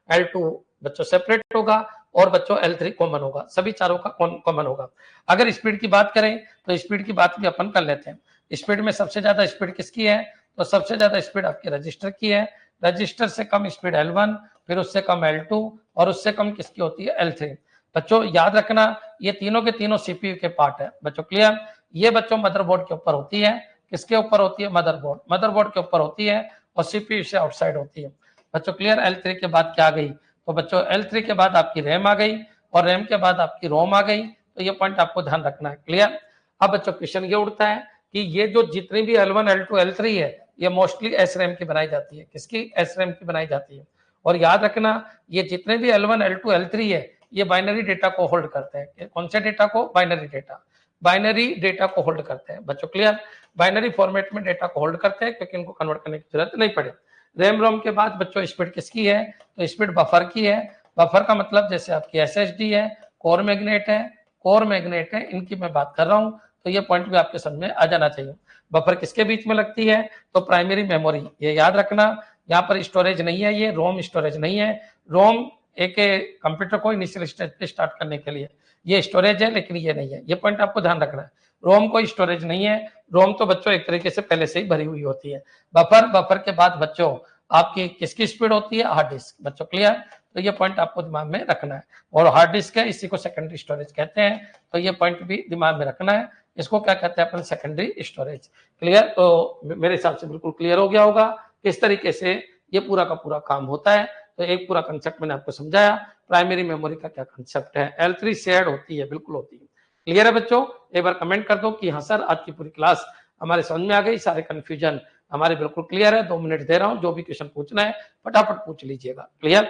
L2 बच्चों सेपरेट होगा, और बच्चों L3 कॉमन होगा, सभी चारों का कॉमन होगा। अगर स्पीड की बात करें तो स्पीड की बात भी अपन कर लेते हैं। स्पीड में सबसे ज्यादा स्पीड किसकी है, तो सबसे ज्यादा स्पीड आपके रजिस्टर की है। रजिस्टर से कम स्पीड L1, फिर उससे कम L2, और उससे कम किसकी होती है, L3। बच्चों याद रखना, ये तीनों के तीनों सीपीयू के पार्ट है बच्चों, क्लियर। ये बच्चों मदरबोर्ड के ऊपर होती है, किसके ऊपर होती है, मदरबोर्ड, मदरबोर्ड के ऊपर होती है, और सीपीयू से आउटसाइड होती है बच्चों, क्लियर। L3 के बाद क्या आ गई, तो बच्चों L3 के बाद आपकी रैम आ गई, और रैम के बाद आपकी रोम आ गई। तो ये पॉइंट आपको ध्यान रखना है, क्लियर। अब बच्चों क्वेश्चन ये उठता है कि ये जो जितनी भी L1 L2 L3 है, ये मोस्टली SRAM की बनाई जाती है, किसकी, SRAM की बनाई जाती है। और याद रखना, ये जितने भी L1 L2 L3 है, ये बाइनरी डेटा को होल्ड करते हैं। कौन से डेटा को, बाइनरी डेटा, बाइनरी डेटा को होल्ड करते हैं बच्चों, क्लियर। बाइनरी फॉर्मेट में डेटा को होल्ड करते हैं, क्योंकि इनको कन्वर्ट करने की जरूरत नहीं पड़े। रैम रोम के बाद बच्चों स्पीड किसकी है, तो स्पीड बफर की है। बफर का मतलब जैसे आपकी SSD है, कोर मैग्नेट है, कोर मैग्नेट है, इनकी मैं बात कर रहा हूं। तो ये पॉइंट भी आपके समझ में आ जाना चाहिए। बफर किसके बीच में लगती है, तो प्राइमरी मेमोरी, ये याद रखना। यहाँ पर स्टोरेज नहीं है, ये रोम स्टोरेज नहीं है। रोम एक कंप्यूटर को इनिशियल स्टेज पे स्टार्ट करने के लिए ये स्टोरेज है, लेकिन ये नहीं है। ये पॉइंट आपको ध्यान रखना है, रोम कोई स्टोरेज नहीं है। रोम तो बच्चों एक तरीके से पहले से ही भरी हुई होती है। बफर के बाद बच्चों आपकी किसकी स्पीड होती है, हार्ड डिस्क बच्चों, क्लियर। तो ये पॉइंट आपको दिमाग में रखना है। और हार्ड डिस्क है, इसी को सेकेंडरी स्टोरेज कहते हैं। तो ये पॉइंट भी दिमाग में रखना है, इसको क्या कहते हैं अपन, सेकेंडरी स्टोरेज, क्लियर। तो मेरे हिसाब से बिल्कुल क्लियर हो गया होगा किस तरीके से ये पूरा का पूरा काम होता है। तो एक पूरा कंसेप्ट मैंने आपको समझाया, प्राइमरी मेमोरी का क्या कंसेप्ट है। L3 शेयर्ड होती है, बिल्कुल होती है, क्लियर है बच्चों। एक बार कमेंट कर दो कि हाँ सर आज की पूरी क्लास हमारे समझ में आ गई, सारे कंफ्यूजन हमारे बिल्कुल क्लियर है। 2 मिनट दे रहा हूँ, जो भी क्वेश्चन पूछना है फटाफट पूछ लीजिएगा, क्लियर।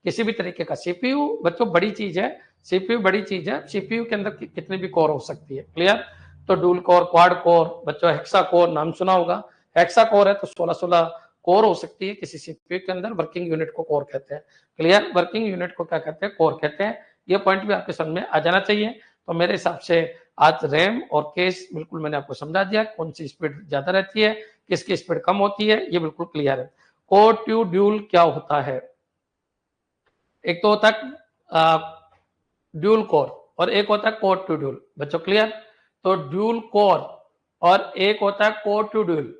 किसी भी तरीके का सीपीयू बच्चों बड़ी चीज है, सीपीयू बड़ी चीज है, सीपीयू के अंदर कितनी भी कोर हो सकती है, क्लियर। तो डुअल कोर, क्वाड कोर बच्चों, हेक्सा कोर नाम सुना होगा, हेक्सा कोर है तो 16 कोर हो सकती है किसी सीपीयू के अंदर। वर्किंग यूनिट को कोर कहते हैं, क्लियर। वर्किंग यूनिट को क्या कहते हैं, कोर कहते हैं। ये पॉइंट भी आपके समझ में आ जाना चाहिए। तो मेरे हिसाब से आज रैम और केस बिल्कुल मैंने आपको समझा दिया, कौन सी स्पीड ज्यादा रहती है, किसकी स्पीड कम होती है, ये बिल्कुल क्लियर है। कोर टू ड्यूल क्या होता है, एक तो होता है ड्यूल कोर, और एक होता है कोर टू ड्यूल बच्चों, क्लियर। तो ड्यूल कोर और एक होता है कोर टू ड्यूल,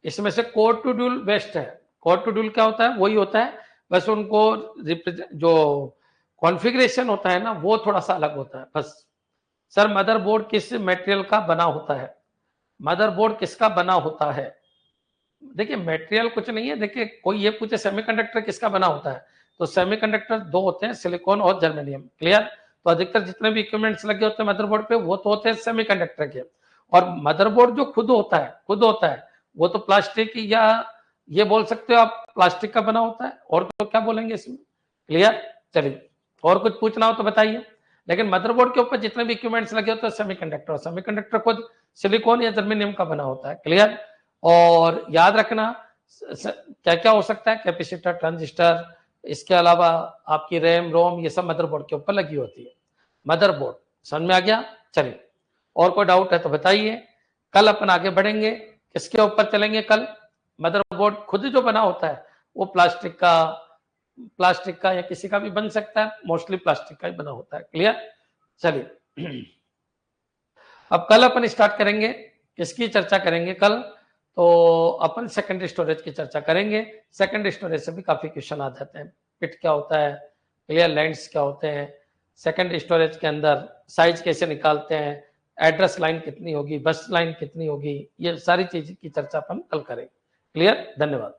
इसमें से कोर टू ड्यूल बेस्ट है। कोर टू ड्यूल क्या होता है, वही होता है, बस उनको जो कॉन्फ़िगरेशन होता है ना वो थोड़ा सा अलग होता है बस। सर मदरबोर्ड किस मटेरियल का बना होता है, मदरबोर्ड किसका बना होता है, देखिए मटेरियल कुछ नहीं है। देखिए कोई ये पूछे सेमीकंडक्टर किसका बना होता है, तो सेमीकंडक्टर 2 होते हैं, सिलिकॉन और जर्मेनियम, क्लियर। तो अधिकतर जितने भी इक्विपमेंट्स लगे होते हैं मदरबोर्ड पे वो तो होते हैं सेमीकंडक्टर के। और मदरबोर्ड जो खुद होता है वो तो प्लास्टिक, या ये बोल सकते हो आप प्लास्टिक का बना होता है, और तो क्या बोलेंगे इसमें, क्लियर। चलिए और कुछ पूछना हो तो बताइए। लेकिन मदरबोर्ड के ऊपर जितने भी इक्विपमेंट्स लगे होते हैं सेमीकंडक्टर खुद सिलिकॉन या जर्मेनियम का बना होता है। क्लियर? और याद रखना क्या क्या हो सकता है, कैपेसिटर, ट्रांजिस्टर, इसके अलावा आपकी रैम रोम, ये सब मदरबोर्ड के ऊपर लगी होती है। मदरबोर्ड समझ में आ गया? चलिए, और कोई डाउट है तो बताइए। कल अपन आगे बढ़ेंगे, किसके ऊपर चलेंगे कल? मदरबोर्ड खुद जो बना होता है वो प्लास्टिक का या किसी का भी बन सकता है, मोस्टली प्लास्टिक का ही बना होता है। क्लियर? चलिए, अब कल अपन स्टार्ट करेंगे, किसकी चर्चा करेंगे कल? तो अपन सेकेंडरी स्टोरेज की चर्चा करेंगे। सेकेंडरी स्टोरेज से भी काफी क्वेश्चन आ जाते हैं। पिट क्या होता है, क्लियर, लैंड्स क्या होते हैं, सेकेंडरी स्टोरेज के अंदर साइज कैसे निकालते हैं, एड्रेस लाइन कितनी होगी, बस लाइन कितनी होगी, ये सारी चीज की चर्चा अपन कल करेंगे। क्लियर? धन्यवाद।